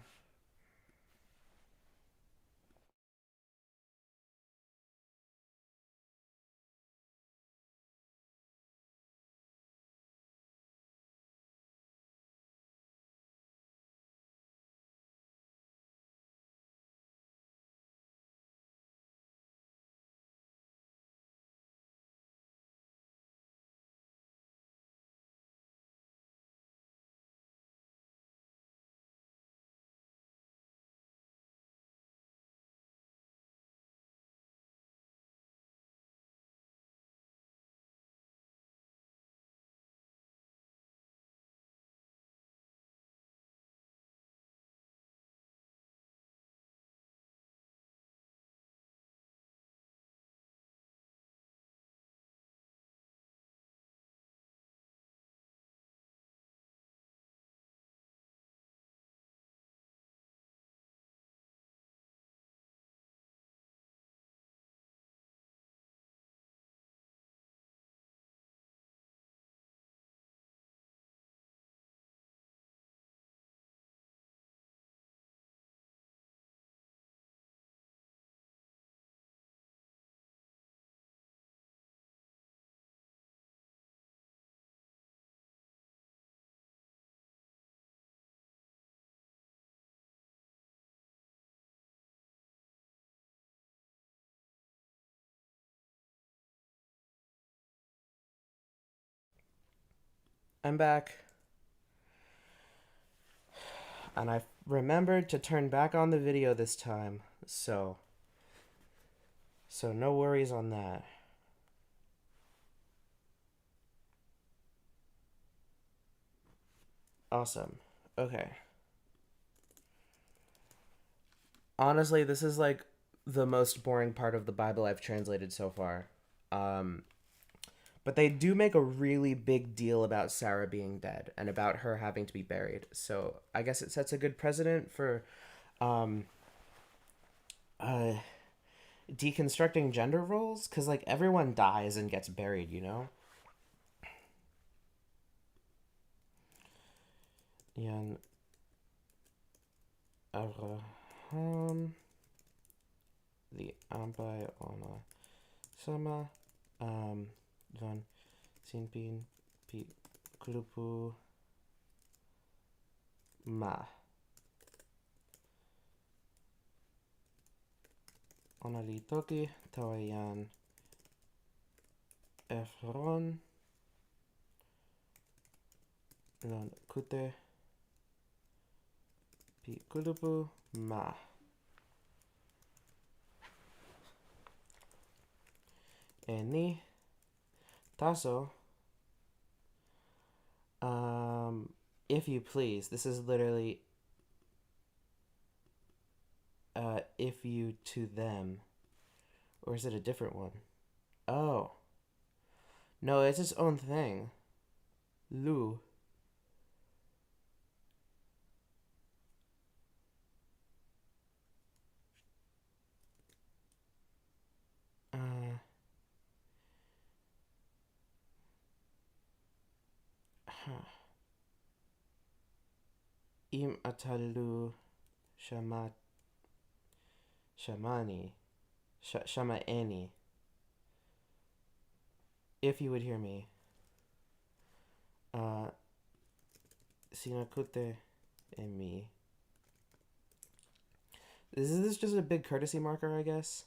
I'm back. And I remembered to turn back on the video this time. So no worries on that. Awesome. Okay. Honestly, this is like the most boring part of the Bible I've translated so far. Um, but they do make a really big deal about Sarah being dead and about her having to be buried. So I guess it sets a good precedent for um, uh, deconstructing gender roles because like everyone dies and gets buried, you know? Yan Abraham the Ambai ona sama van sinpin pi kulupu ma ona li toki tawa jan efron lon kute pi kulupu ma. E ni taso if you please. This is literally if you to them. Or is it a different one? Oh. No, it's its own thing. Lu. Huh. Im atalu shama shamani shamaeni. If you would hear me. Sinakute and me. Is this just a big courtesy marker, I guess?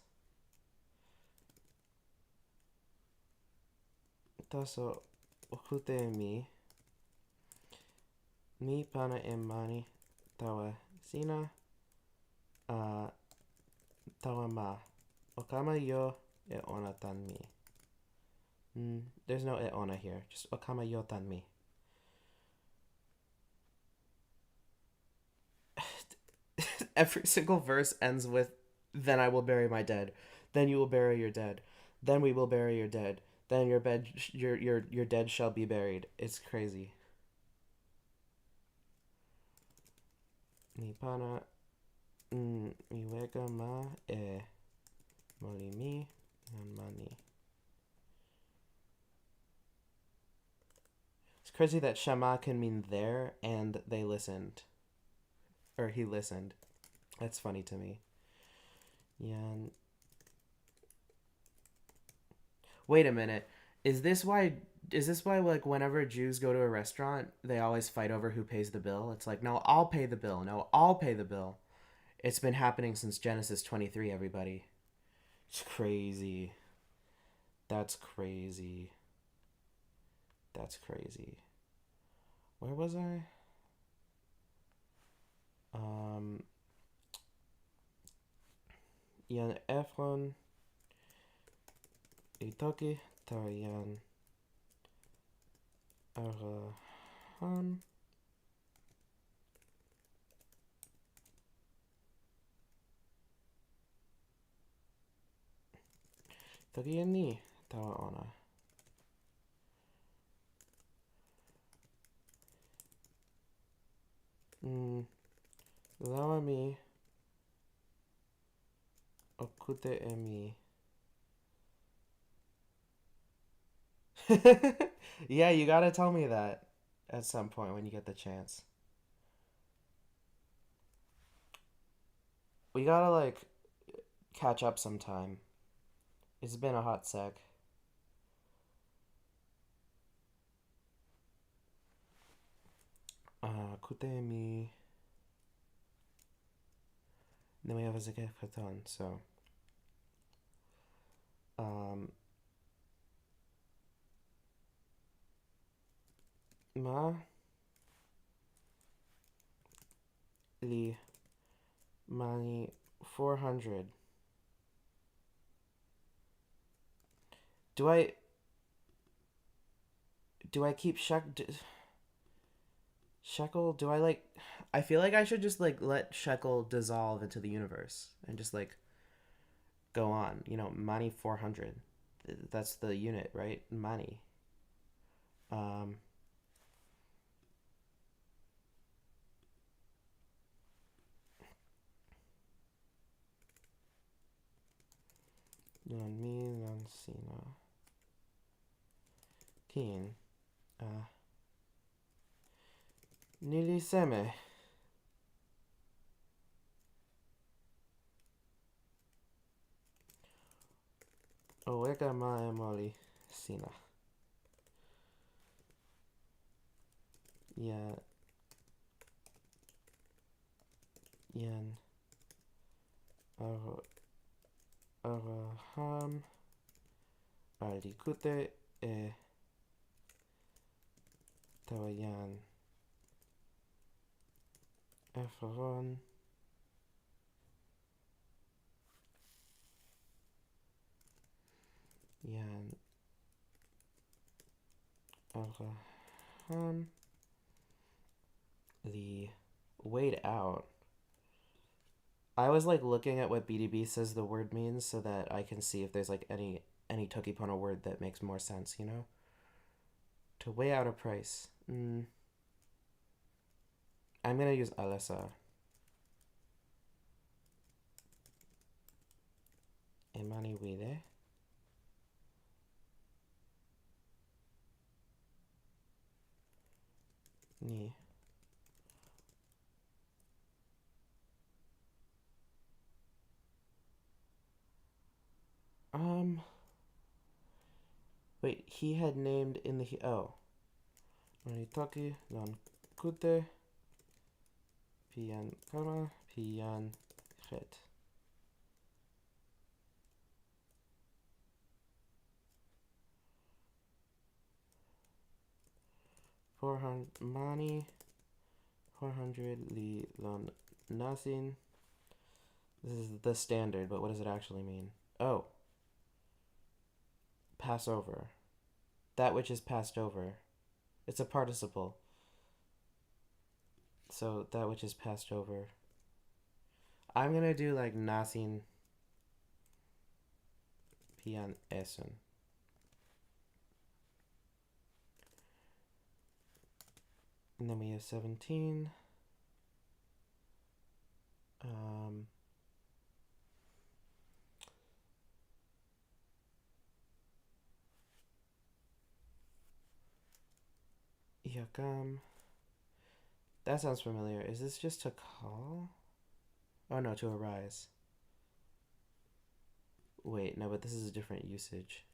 Taso okute and me. Mi pana and mani tawa sina tawa ma. Okama yo e ona tan mi. There's no e ona here. Just okama yo tan mi. Every single verse ends with then I will bury my dead. Then you will bury your dead. Then we will bury your dead. Then your dead shall be buried. It's crazy. Ni pana mi weka ma e moli mi nan mani. It's crazy that shama can mean there and they listened. Or he listened. That's funny to me. Yan. Wait a minute. Is this why like whenever Jews go to a restaurant, they always fight over who pays the bill? It's like, "No, I'll pay the bill. No, I'll pay the bill." It's been happening since Genesis 23, everybody. It's crazy. That's crazy. That's crazy. Where was I? Yan Ephron Itoki Tarian Arahan Toki ni tawa ona. Lawa mi okute e mi. Yeah, you gotta tell me that at some point when you get the chance. We gotta like catch up sometime. It's been a hot sec. Kute mi. Then we have a Zakef Katan, so Ma li mani 400. Do I keep shekel? Do I like? I feel like I should just like let shekel dissolve into the universe and just like go on. You know, mani 400. That's the unit, right? Mani. Non mi non sino. Kin. Nili seme. Oweka ma emoli sina. Yeah. Yan. Araham Alikute e Tawayan Efron Yan Araham the wait out. I was like looking at what BDB says the word means so that I can see if there's like any toki pona word that makes more sense, you know? To weigh out a price. I'm gonna use alasa. Emani wide. Ni. Um Wait, he had named in the oh. Toki non kute pian kara pian het. 400 mani 400 li lon nasin. This is the standard, but what does it actually mean? Oh, pass over. That which is passed over. It's a participle. So that which is passed over. I'm gonna do like nasin pian esun. And then we have 17. Yakam. That sounds familiar. Is this just to call? Oh no, to arise. Wait, no, but this is a different usage.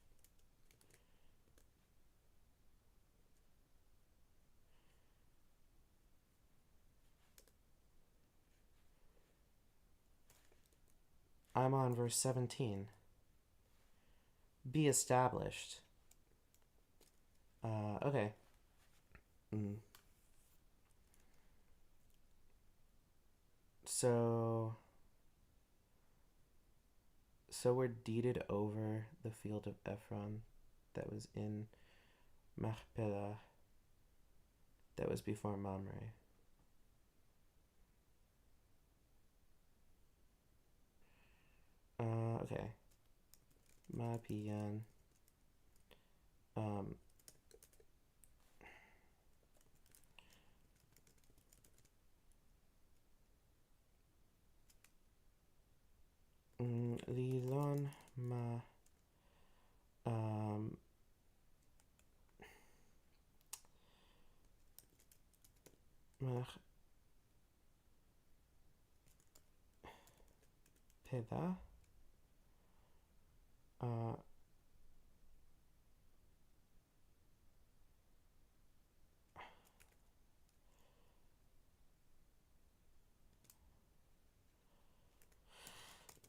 I'm on verse 17. Be established. Okay. So we're deeded over the field of Ephron that was in Machpelah that was before Mamre. Okay. Mapian. Lilon ma mach peda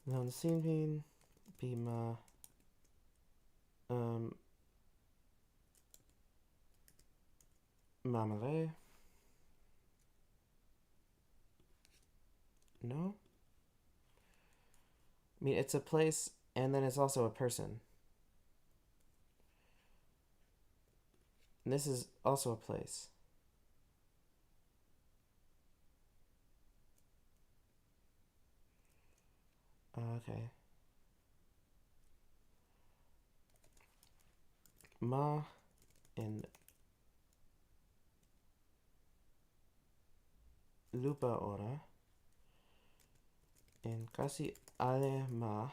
lon sinvin bima mamare. No? I mean, it's a place and then it's also a person. And this is also a place. Okay. Ma and lupa ora and kasi ale ma.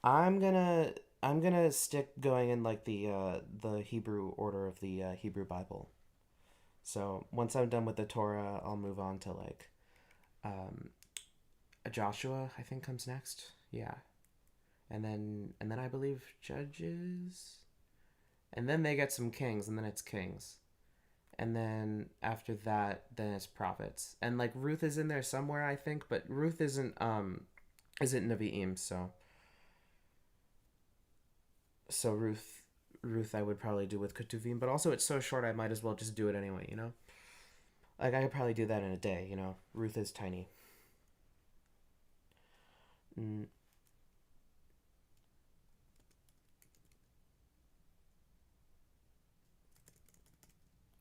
I'm gonna I'm gonna stick going in like the Hebrew order of the Hebrew Bible. So once I'm done with the Torah, I'll move on to like um, Joshua. I think comes next. Yeah, and then I believe Judges, and then they get some kings, and then it's kings, and then after that, then it's prophets, and like Ruth is in there somewhere, I think, but Ruth isn't Nevi'im, so Ruth I would probably do with Ketuvim, but also it's so short I might as well just do it anyway, you know? Like I could probably do that in a day, you know? Ruth is tiny. Mm,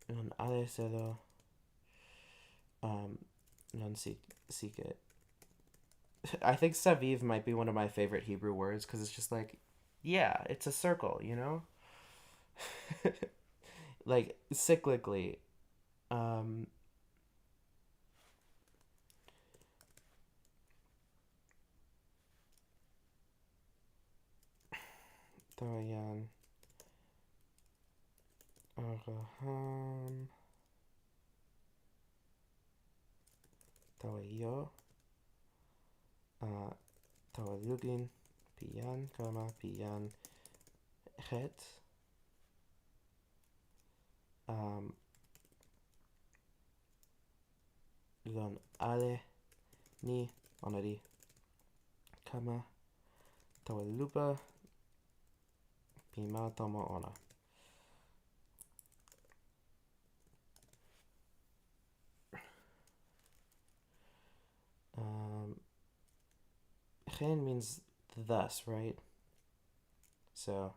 non aleselo um non seek it. I think Saviv might be one of my favorite Hebrew words because it's just like, yeah, it's a circle, you know? Like cyclically. Um Tawayan Araham Tawayo Tawalugin Piyan Kama Piyan Het um Lon Ale Ni Onari Kama Tawalupa Pima Tomo Ona. Chen means thus, right? So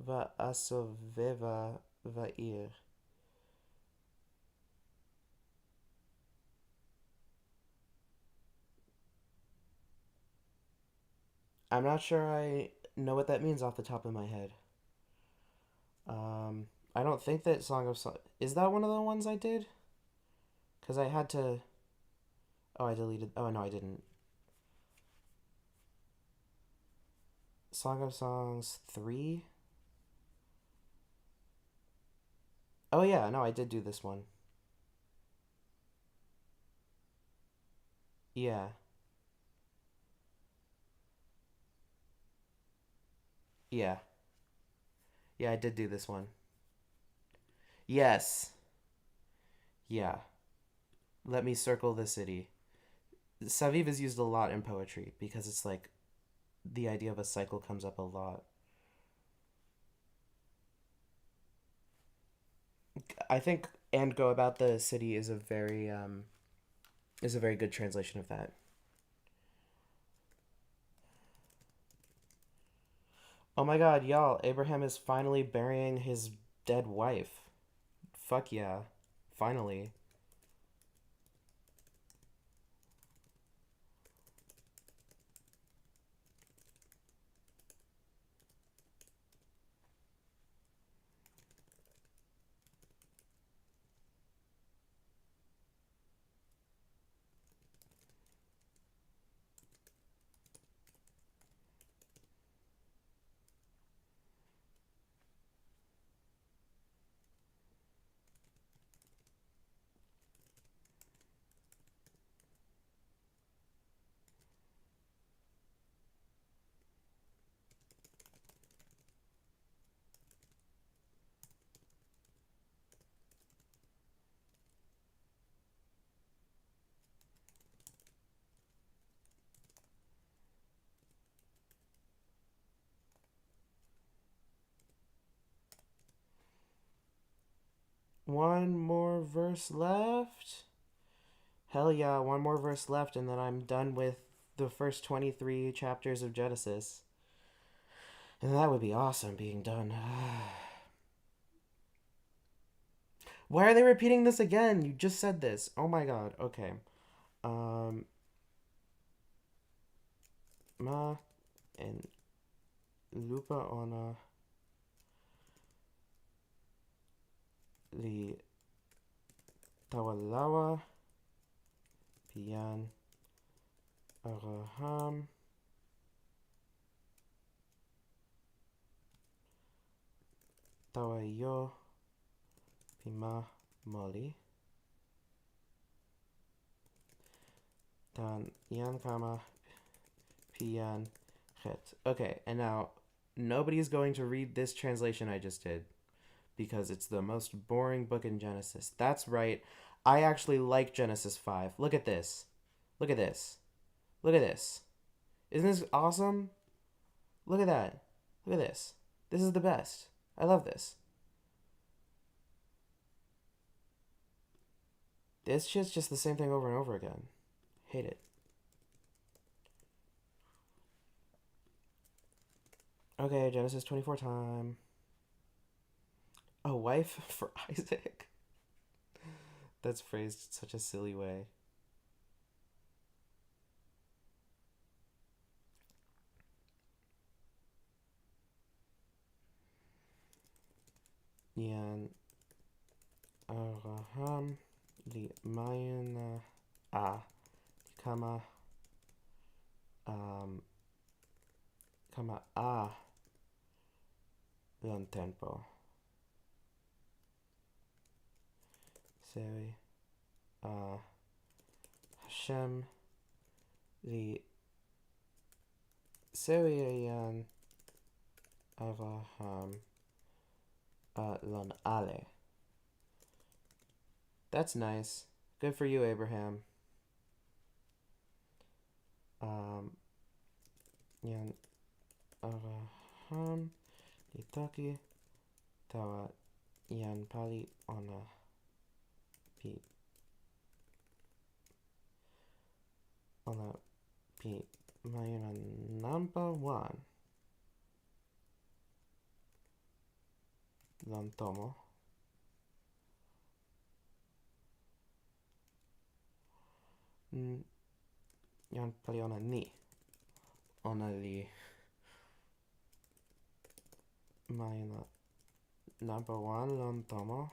va asoveva va'ir. I'm not sure I know what that means off the top of my head. Um, I don't think that Song of Song is that one of the ones I did? Cause I had to. Oh, I deleted. Oh no, I didn't. Song of Songs 3. Oh yeah, no, I did do this one. Yeah, yeah, yeah, I did do this one. Yes, yeah. Let me circle the city. Saviv is used a lot in poetry because it's like the idea of a cycle comes up a lot. I think "and go about the city" is a very good translation of that. Oh my god, y'all! Abraham is finally burying his dead wife. Fuck yeah, finally. One more verse left. Hell yeah, one more verse left, and then I'm done with the first 23 chapters of Genesis. And that would be awesome being done. Why are they repeating this again? You just said this. Oh my god. Okay. Um, Ma and Lupa ona li tawalawa pian araham tawayo pima moli tan ian kama pian het. Okay, and now nobody's going to read this translation I just did because it's the most boring book in Genesis. That's right. I actually like Genesis 5. Look at this. Look at this. Look at this. Isn't this awesome? Look at that. Look at this. This is the best. I love this. This shit's just the same thing over and over again. Hate it. Okay, Genesis 24 time. A wife for Isaac. That's phrased in such a silly way. Yan Araham li Mayana A Kama Kama A Lon Tempo. Seri Hashem li Seri Yan Avraham Lon Ale. That's nice. Good for you, Abraham. Yan Avraham li Toki Tawa Yan Pali Ona Pi Ona Pi Mayuna number 1 Lon Tomo Yan Pali Ona Ni Ona li Mayuna number 1 Lon Tomo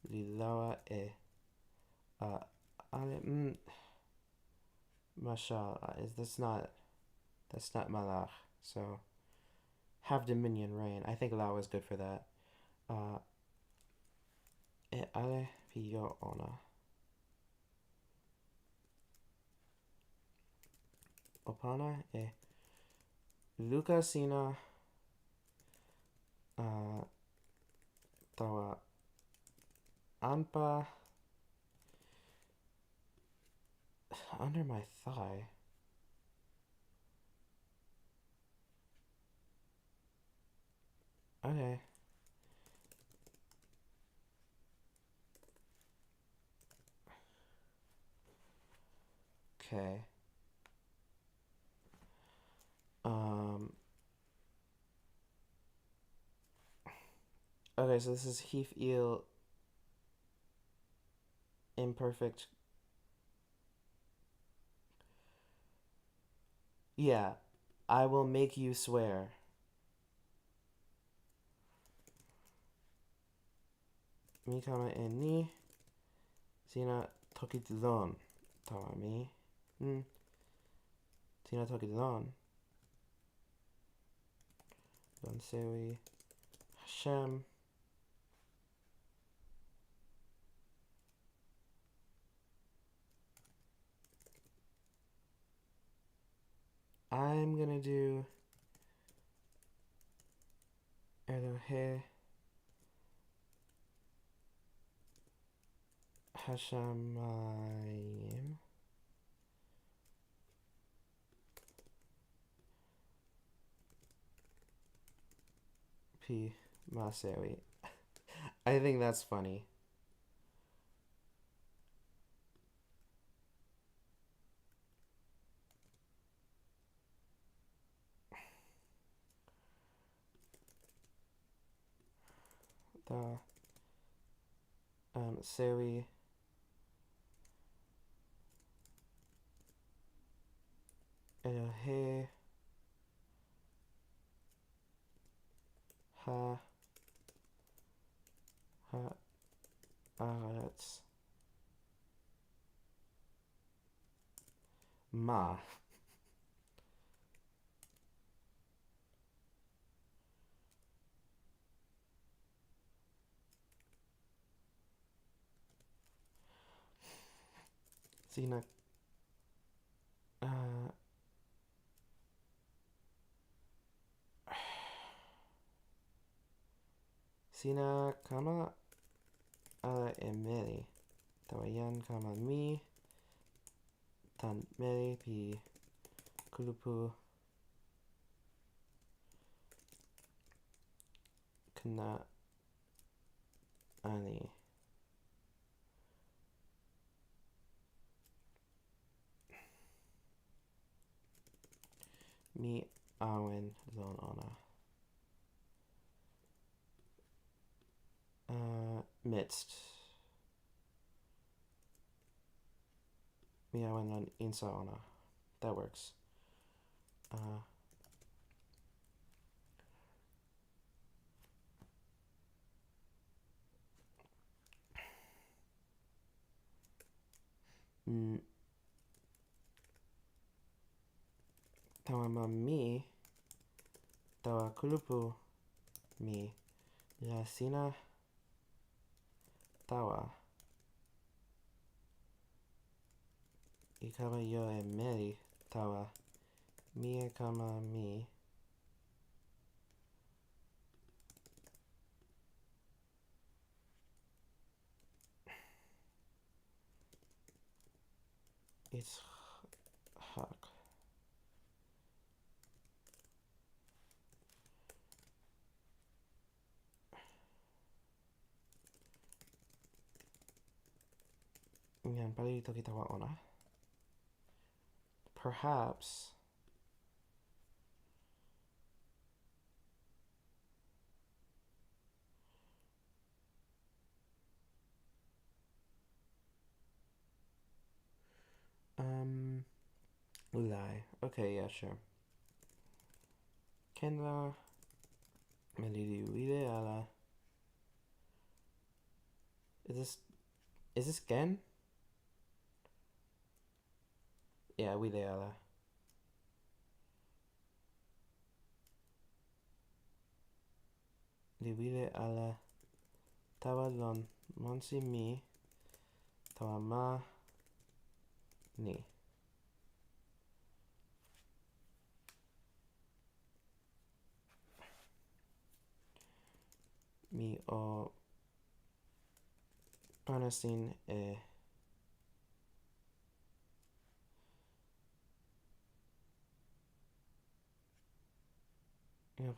li Lawa e Ale Mashallah, that's not Malach, so have dominion reign. I think Lao is good for that. E ale pio ona. Opana e Lucasina tawa Anpa under my thigh. Okay. Okay. Okay, so this is Heath Eel imperfect. Yeah. I will make you swear. Mikama en ni Sina Tokidlon Tawami. Sina Tokidlon Don Sewi Hashem. I'm gonna do Elohe Hashemayim P Masewi. I think that's funny. The Sewi Elohe Ha Haaretz Ma. Sina Sina kama ala e meli. Tawa yan kama mi. Tan meli pi kulupu kana ani. Mi awen lon ona. Midst. Mi awen lon insa ona. That works. Tawa ma mi. Tawa kulupu mi. La sina tawa. Ikama yo e meli tawa. Mi e kama mi. It's hak. Yan pali toki tawa ona. Perhaps Ulai. Okay, yeah, sure. Kenla Melidi Wide ala. Is this Gen? Yeah, Wide ala. Li Wide ala. Tawa lon Monsi mi. Tawa ma ni. Mi o panasin e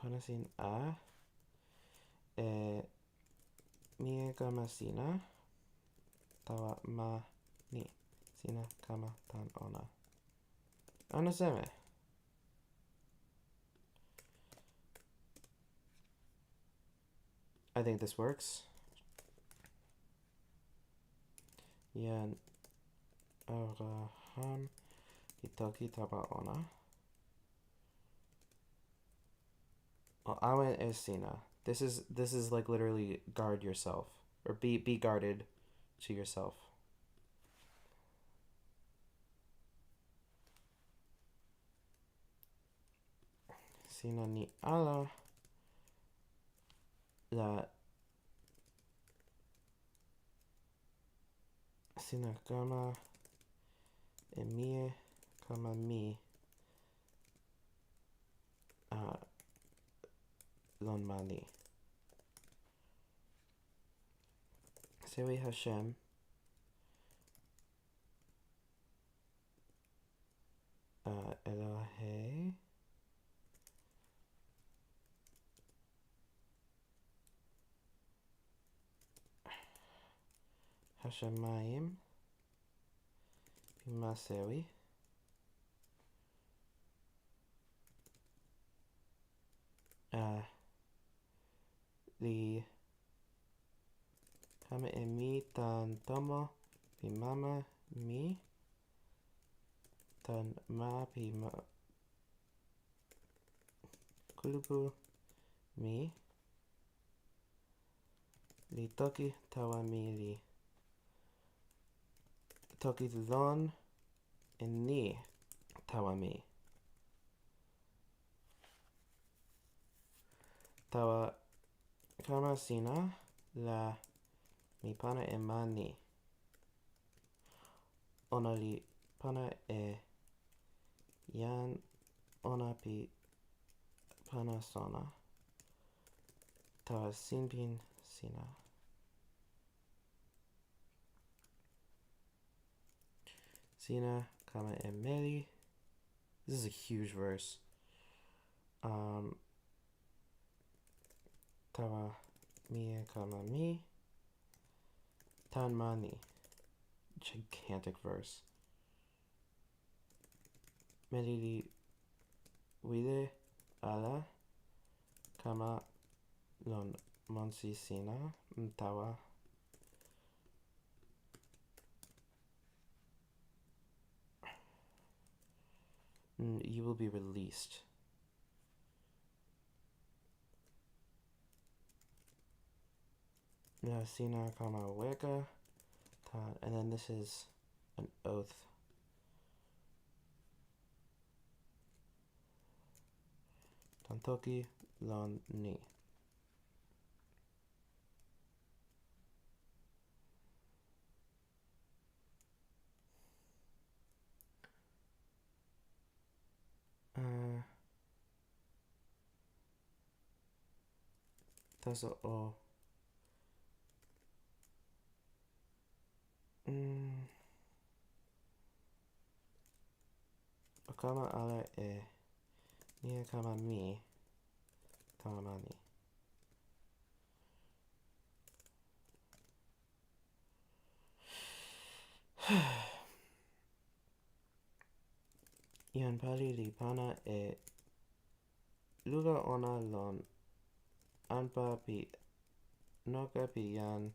panasin a mi e kama sina tawa ma ni sina kama tan ona. Anaseme. I think this works. Yan arahan itoki taba ona. Oh, awen es sina. This is like literally guard yourself or be guarded to yourself. Sina ni ala la sina kama e mie kama mi lon mani. Sewi Hashem Elohe Hashemayim Bimasewi li kama e mi tan tomo bimama mi tan ma bima kulupu mi li toki tawa mi li toki lon e ni tawa mi tawa kama sina la mi pana e mani ona li pana e yan ona pi pana sona tawa sinpin sina. Sina kama emeli. This is a huge verse. Tawa mie kama mi. Tanmani. Gigantic verse. Melili wile ala kama lon monsi sina mtawa. You will be released. Sina kama weka. And then this is an oath. Toki lon ni. Taso o. Kama ala e. Nia kama mi. Tamani. Ian pali li pana e luga ona lon anpa pi noka pi yan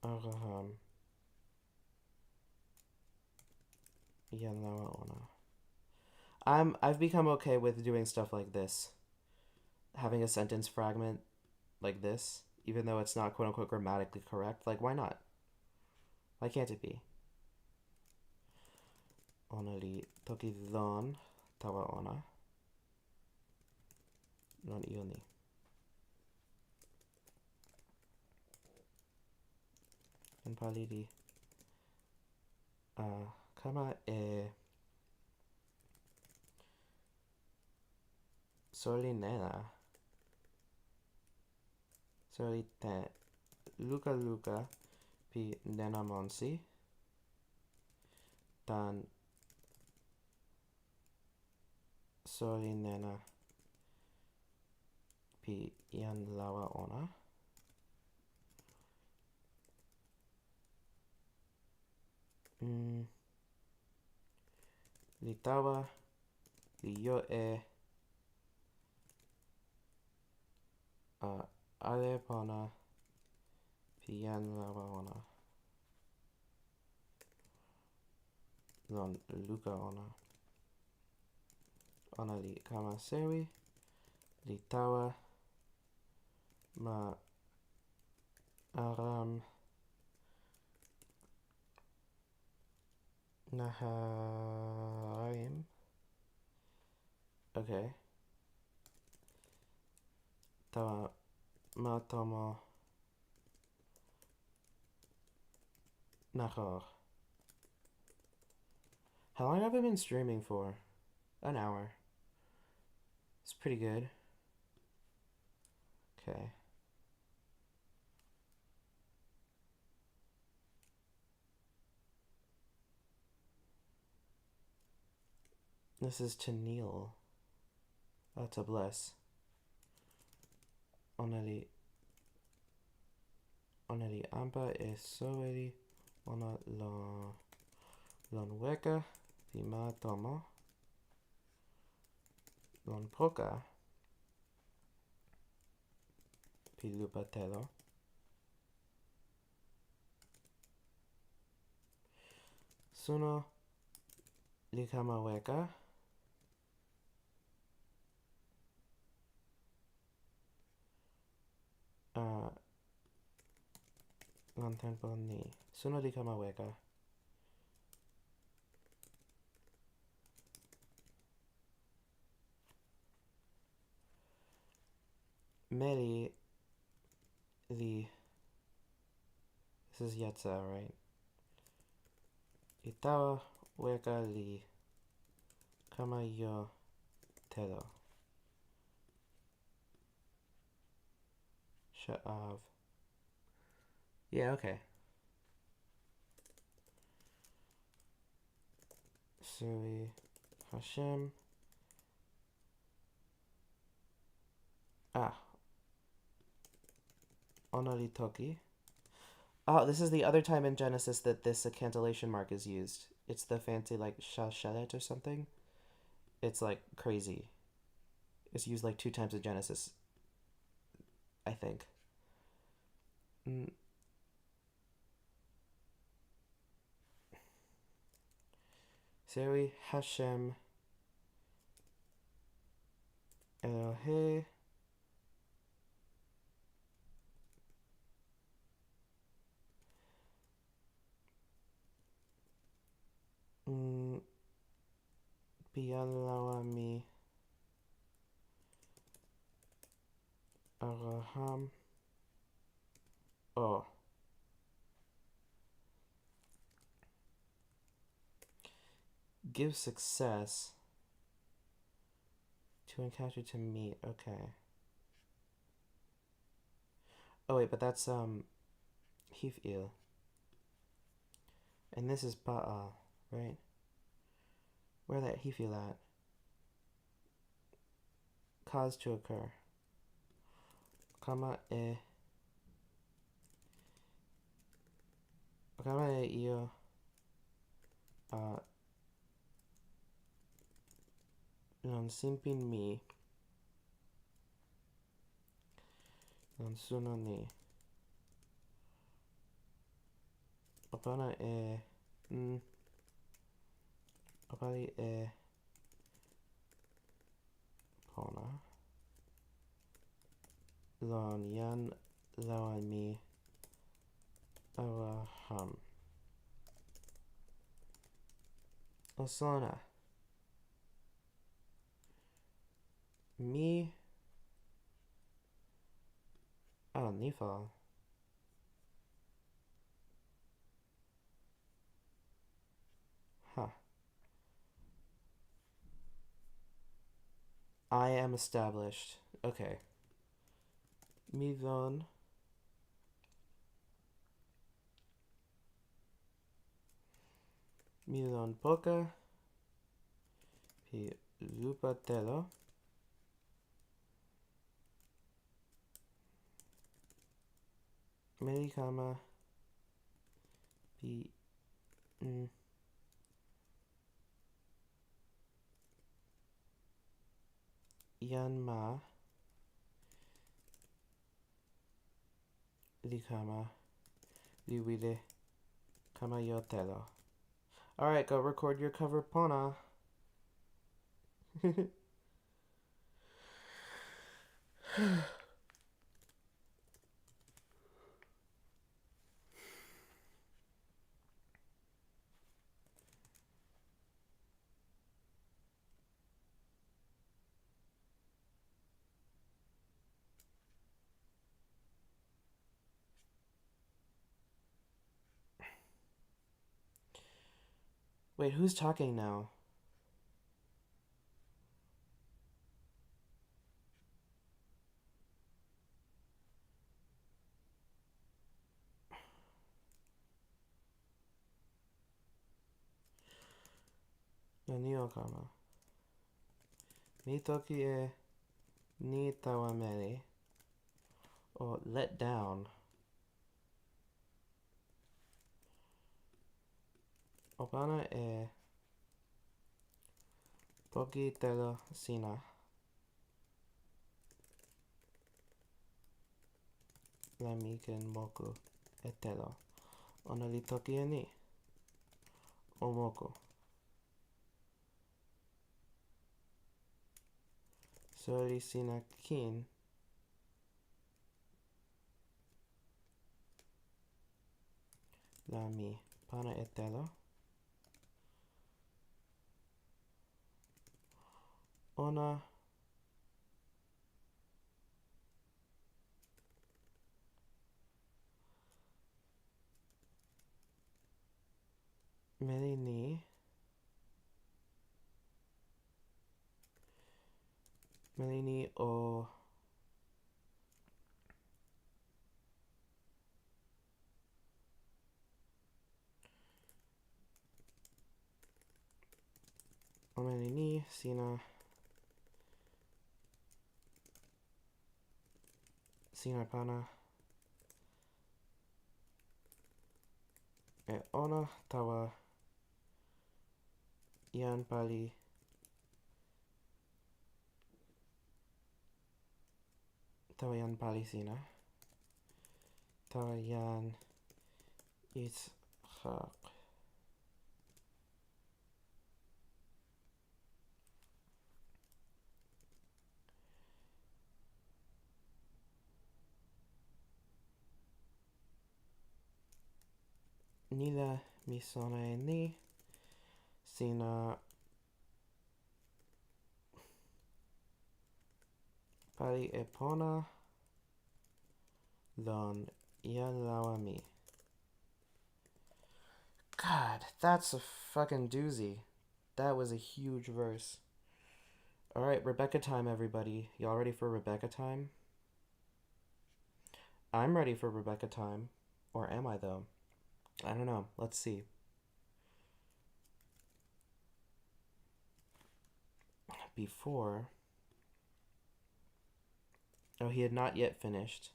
araham yan lawa ona. I've become okay with doing stuff like this. Having a sentence fragment like this, even though it's not quote unquote grammatically correct. Like, why not? Why can't it be? Ona li toki lon tawa ona. Lon ioni. En pali li kama e soli nena. Soli te luka luka pi nena monsi. Tan soli nena pi yan lawa ona. Li tawa li yo e ale pona pi yan lawa ona. Lon luka ona. Ona li kama sewi. Li tawa ma aram nahaim. Okay. Tawa ma tomo nahor. How long have I been streaming for? An hour. It's pretty good. Okay. This is to kneel. To bless. Oneli ampa e soeli ona lon weka pi ma tomo. Lon poka pi lupatelo. Suno li kama weka. Lon tempo ni. Suno li kama weka. Meli li. This is Yetza, right? Itawa weka li kama yo telo. Sha'av. Yeah, okay. Suri Hashem. Ah. Onari toki. Oh, this is the other time in Genesis that this cantillation mark is used. It's the fancy, like, shashelet or something. It's, like, crazy. It's used, like, 2 times in Genesis, I think. Mm. Seri Hashem Elohe Bialawami Araham. Oh. Give success to encounter to meet. Okay. Oh wait, but that's Hif'il. And this is Ba'al, right? Where that Hif'il at? Cause to occur. Kama e io non simpin mi non sono ni. Opana e opali e pona. Lon yan lawan mi awaham. Osana. Mi nifal. Huh. I am established. Okay. Midon. Midon poca. Pi lupatelo. Melikama. Pi. Yanma. Likama. Liwide. Kamayotelo. Alright, go record your cover pona. Wait, who's talking now? Naniokama. Mitoki e ni tawamere. Or let down. Opana e poki telo sina. Lamiken moku e telo. Ona li toki e ni. Omoko. Sori sina kin. Lami pana e telo. Ona melini. Melini o sina pana e ona tawa ian pali sina tawa ian Yitzchak nila misona e ni sina pali e pona lon ian lawa mi. God, that's a fucking doozy. That was a huge verse. Alright, Rebecca time, everybody. Y'all ready for Rebecca time? I'm ready for Rebecca time. Or am I, though? I don't know. Let's see. Before... Oh, he had not yet finished.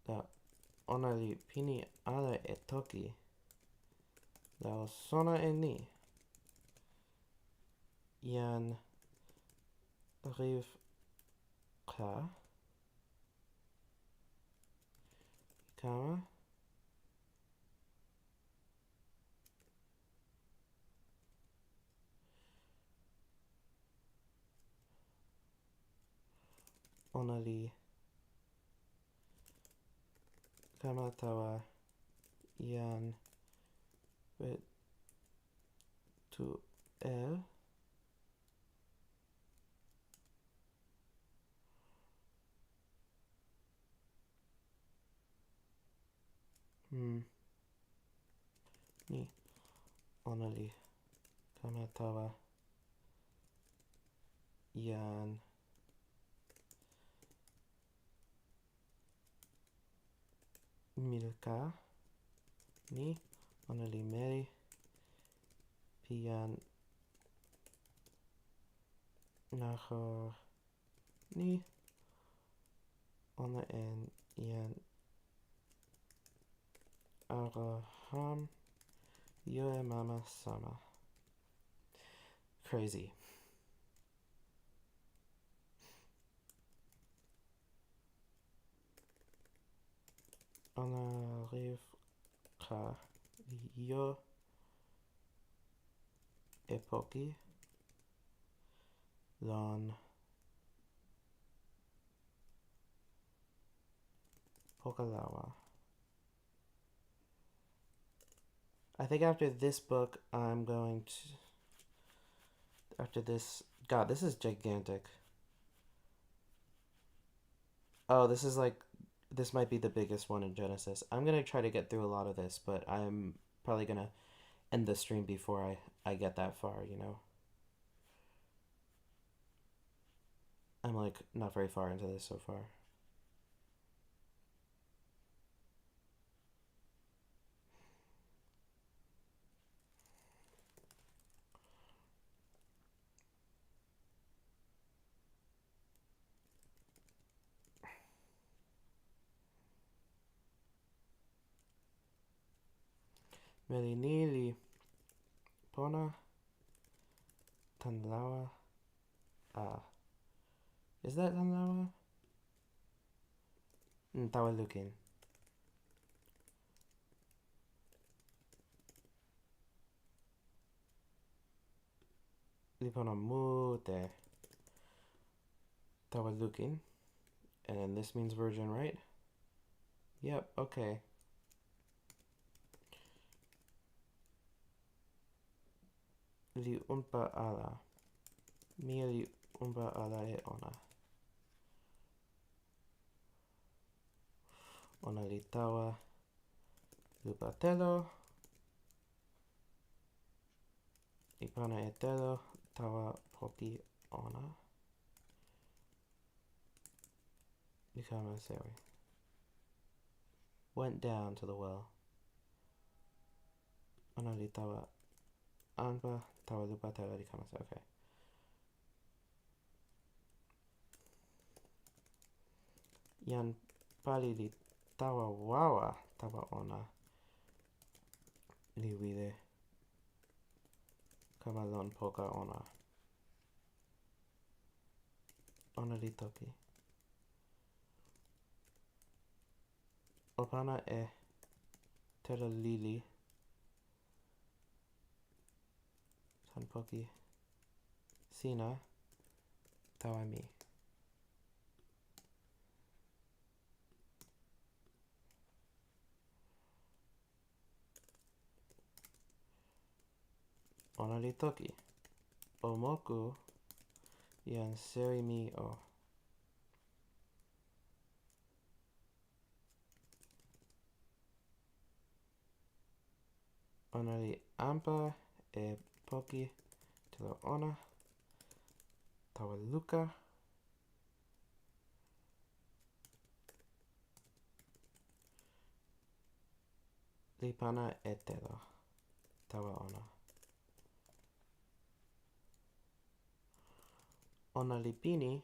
The onali pini ala e toki. La sona e ni. Ian riv ka. Kama. Onali kama tawa ian wit tu el. Ni onali kama tawa ian milka. Ni onali meri pian nachor ni ona en ian araham yoe mama sama. Crazy. Ona riv ka yo epoki lon Pokalawa. I think after this book, I'm going to... After this... God, this is gigantic. Oh, this is like... This might be the biggest one in Genesis. I'm going to try to get through a lot of this, but I'm probably going to end the stream before I get that far, you know? I'm like not very far into this so far. Melinili pona tanlawa. Is that tanlawa? Tawalukin. Lipona mute. Tawalukin. And then this means virgin, right? Yep, okay. Li unpa ala. Mia li unpa ala e ona. Ona li tawa lupatelo. Ipana e telo tawa poki ona. Ikama seri. Went down to the well. Ona li tawa anpa tawa lupa tela li kamase. Okay. Jan pali li tawa wawa tawa ona li wile kama lon poka ona. Ona li toki. O pana e tela lili tan poki sina tawa mi. Ona li toki. O moku jan sewi mi o. Ona li ampa e poki telo ona tawa luka. Li pana e telo tawa ona. Ona li pini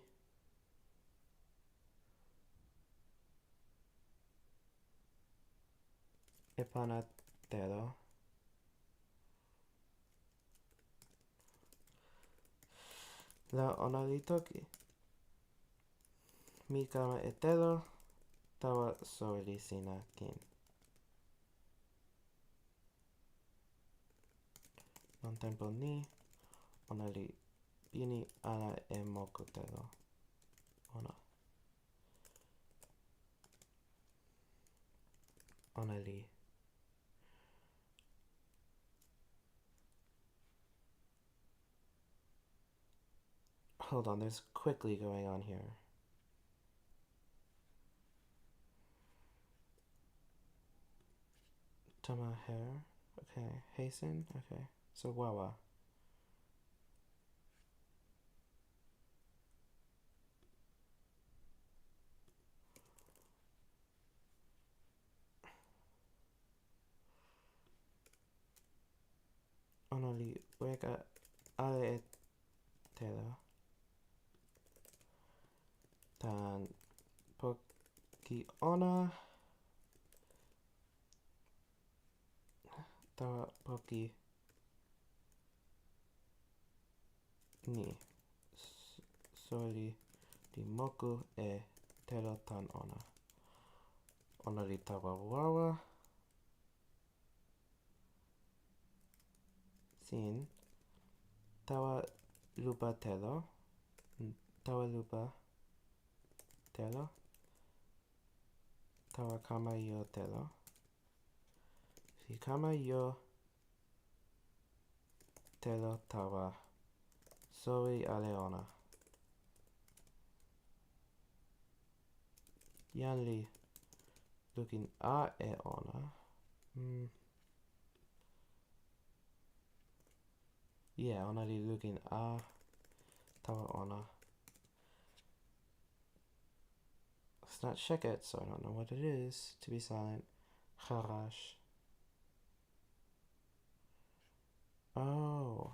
e pana telo. La ona li toki. Mi kama e telo tawa soweli sina kin. Non tempo ni ona li pini ala e moku telo. Ona. Ona li. Hold on, there's quickly going on here. Tama hair. Okay. Hasten. Okay. So wawa. Ona li weka ale e telo. Tan poki ona. Tawa poki ni. Soli li moku e telo tan ona. Ona li tawa wawa. Sin. Tawa lupa telo. Tawa lupa telo. Tawa kama yo telo. Si kama yo telo tawa sowi ale ona. Jan li lukin a e ona. Yeah, ona li lukin a tawa ona. It's not sheket, so I don't know what it is. To be silent. Harash. Oh.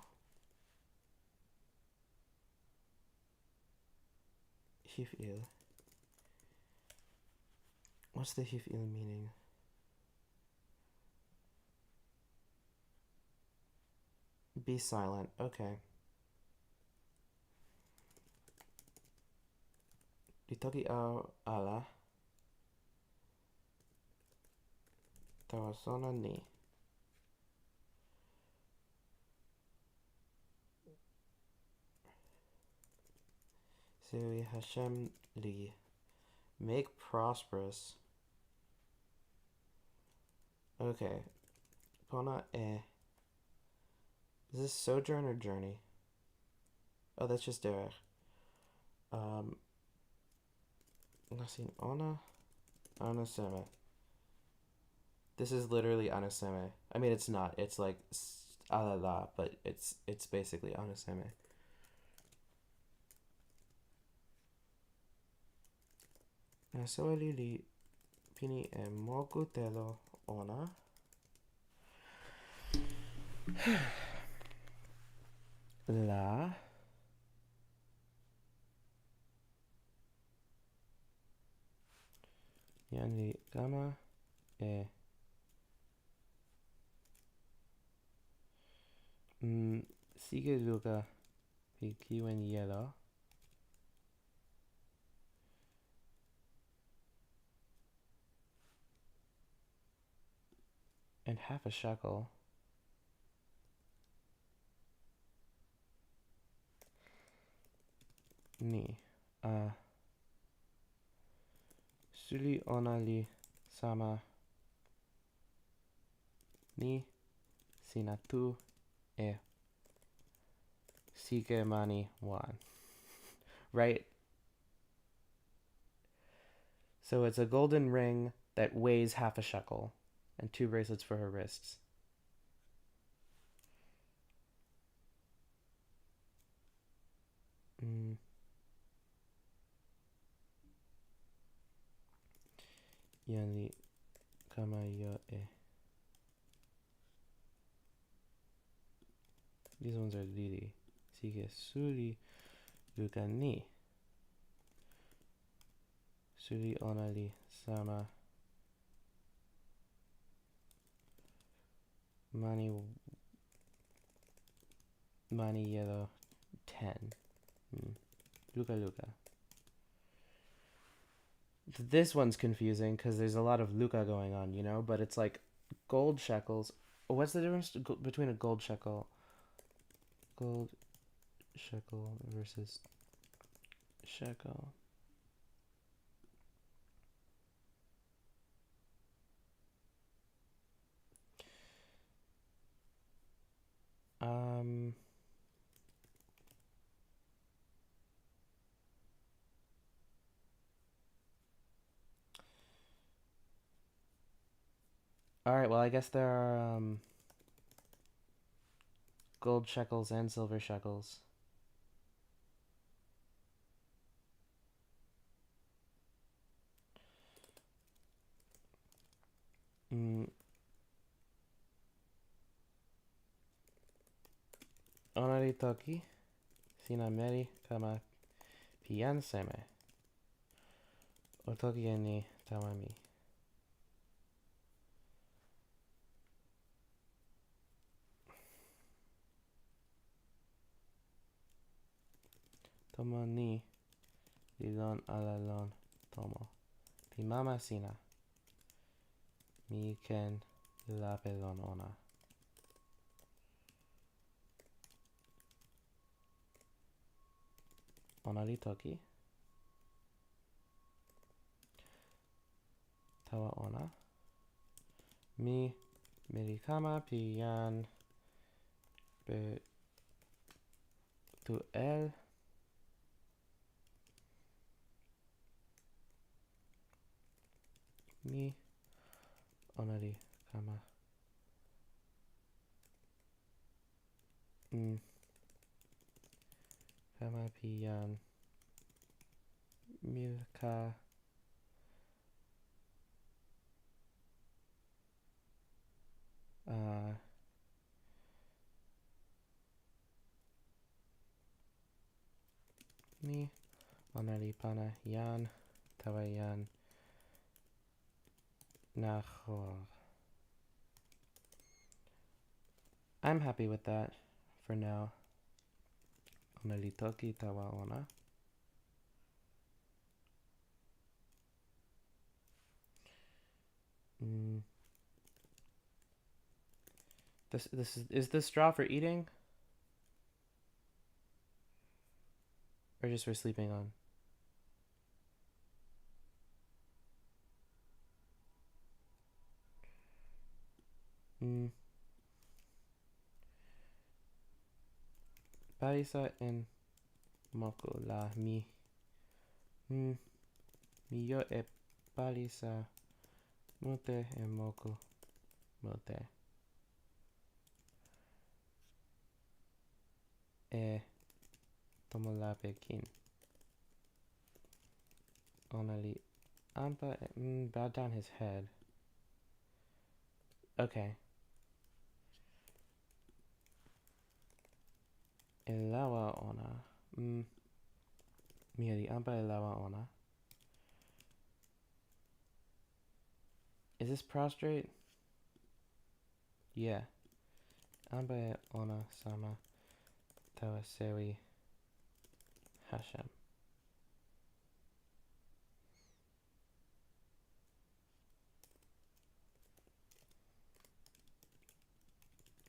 Hif'il. What's the hif'il meaning? Be silent. Okay. Litoki au ala. Tawasona ni. Siri Hashem li. Make prosperous. Okay. Pona e. Is this sojourn or journey? Oh, that's just derech. Nasin ona. Anaseme. This is literally anaseme. I mean, it's not. It's like alala, but it's basically anaseme. Nasoeli li pini e moku telo ona. La yani kama e sige luka pi kiwen yellow and half a shekel ni suli onali sama ni sinatu e sige mani wan. Right? So it's a golden ring that weighs half a shekel and 2 bracelets for her wrists. Yani kama yo e. These ones are lili. Sige suli luka ni. Suli onali sama mani yellow 10. Luka luka. This one's confusing because there's a lot of luka going on, you know, but it's like gold shekels. What's the difference between a gold shekel versus shekel? All right, well, I guess there are gold shekels and silver shekels. Onari toki sinameri kama pianseme. Otoki ni tamami. Tomo ni lilon alalon tomo. Pimama sina. Mi ken lapelon ona. Onari toki. Tawa ona. Mi mirikama pian be tu el. Mi onari kama. Kama pian milka mi onari pana yan tawa yan nachor. I'm happy with that for now. Onari toki tawa ona. This is this straw for eating? Or just for sleeping on? Parisa en moko la mi. Mi yo e parisa mute e moko mute. E tomo la pekin. Onali ampa bowed down his head. Okay. E lawa ona. Mieli amba e lawa ona. Is this prostrate? Yeah. Amba e ona sama tawa sewi Hashem.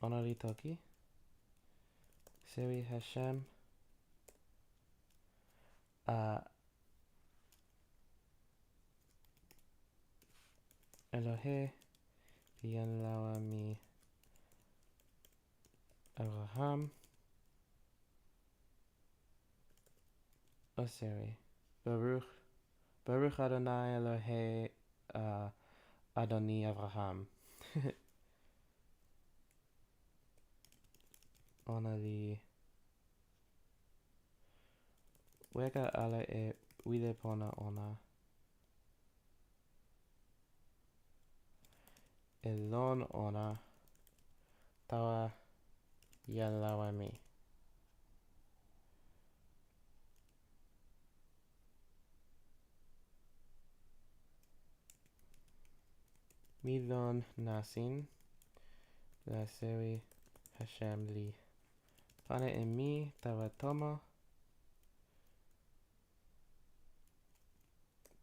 Onari toki. Sewi Hashem. Elohe. Bien lawa mi Abraham. Osiri. Baruch. Baruch Adonai Elohe Adoni Abraham. Onali. Weka ala e wile pona ona. Elon ona. Tawa yalawa mi. Milon nasin. La sewi Hashem li. Pane e mi tawa tomo.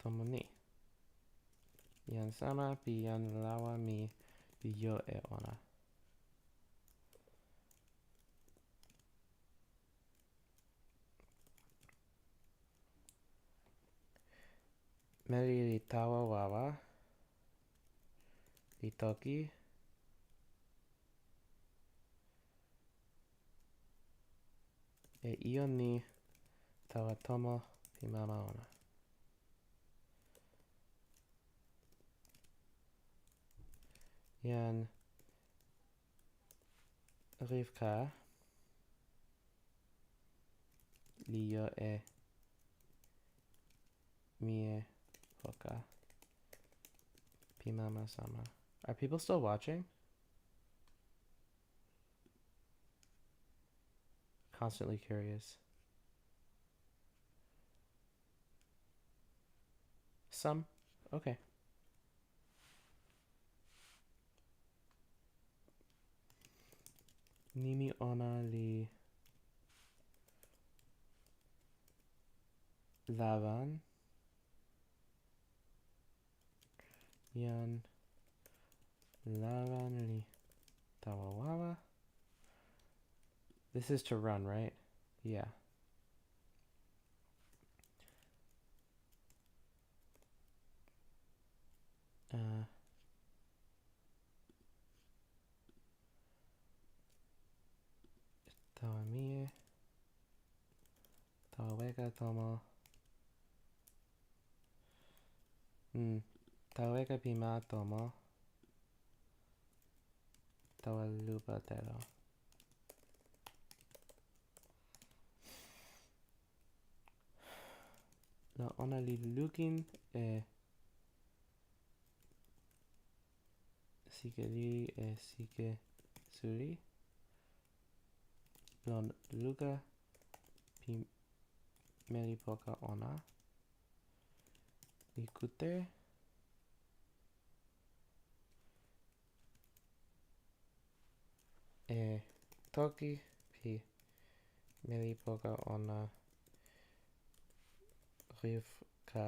Tomo ni. Yan sama pi yan lawa mi pi yo e ona. Meli li tawa wawa. Li toki. E ion ni tawa tomo pi mama ona. Yan Rivka li yo e mie hoka pi mama sama. Are people still watching? Constantly curious. Some? Okay. Nimi ona li Lavan. Yan Lavan li Tawawawa. This is to run, right? Yeah. Tawa mie. Tawa weka tomo. Tawa weka pima tomo. Tawa lupa tero. No, ona li lukin e sike li e sike suri. Lon luka pi meli poka ona. Li kute. E toki pi meli poka ona. Rivka.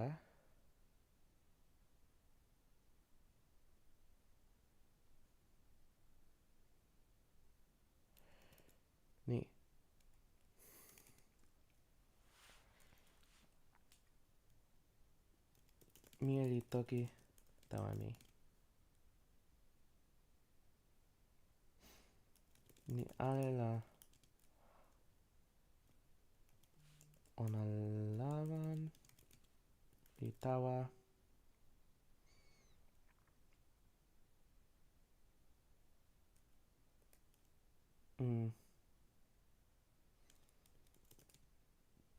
Ni. Mie li toki tawa mi. Ni ale la ona lavan li tawa.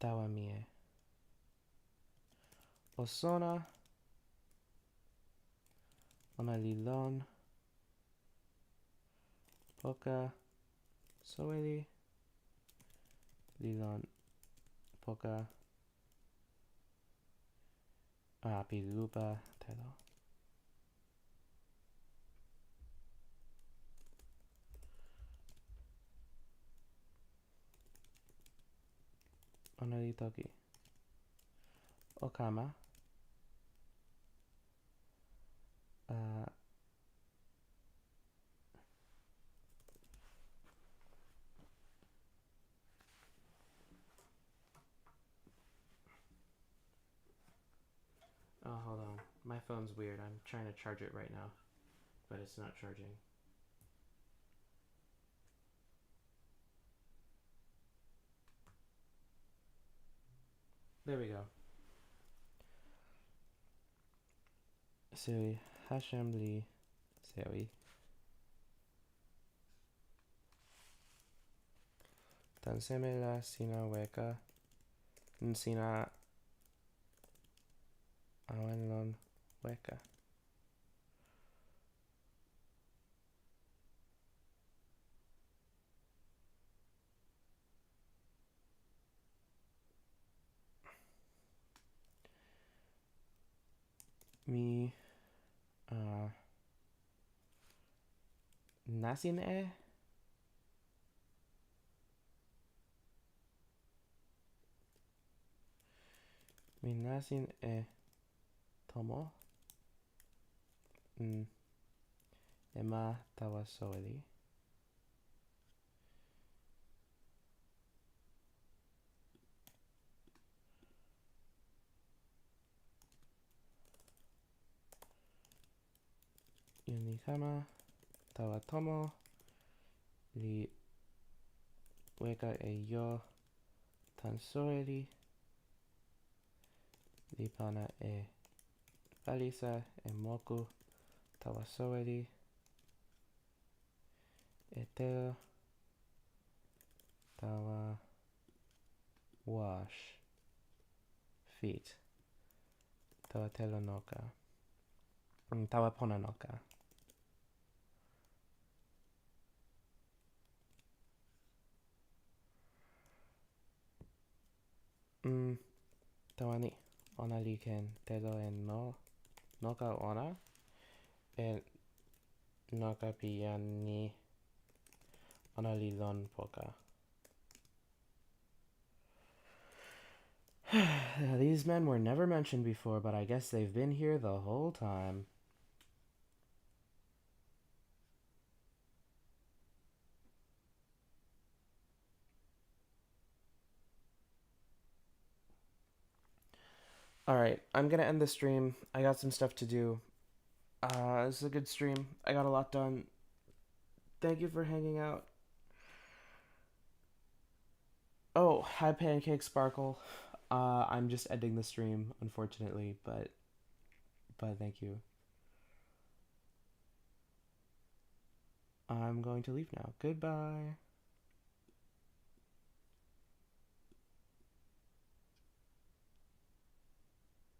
Tawa mie. Osona. Ona li lon. Poka. Soeli. Lilon Poka Pilupa Telo. Onari toki. Okama. Oh, hold on. My phone's weird. I'm trying to charge it right now, but it's not charging. There we go. Sui Hashem li Sewi. Tanseme la sina weka. Nsina awenlon weka. Mi nasin mi nasin tomo ema tawasoeli. Yunikama tawatomo li weka yo tansoeli li pana balisa moku tawasoeli teo tawa wash feet tawa telo noka tawa pona noka. Tawani ona li ken telo noka ona noka piyani ona li lon poka. These men were never mentioned before, but I guess they've been here the whole time. Alright, I'm gonna end the stream. I got some stuff to do. This is a good stream. I got a lot done. Thank you for hanging out. Oh, hi Pancake Sparkle. I'm just ending the stream, unfortunately, but thank you. I'm going to leave now. Goodbye.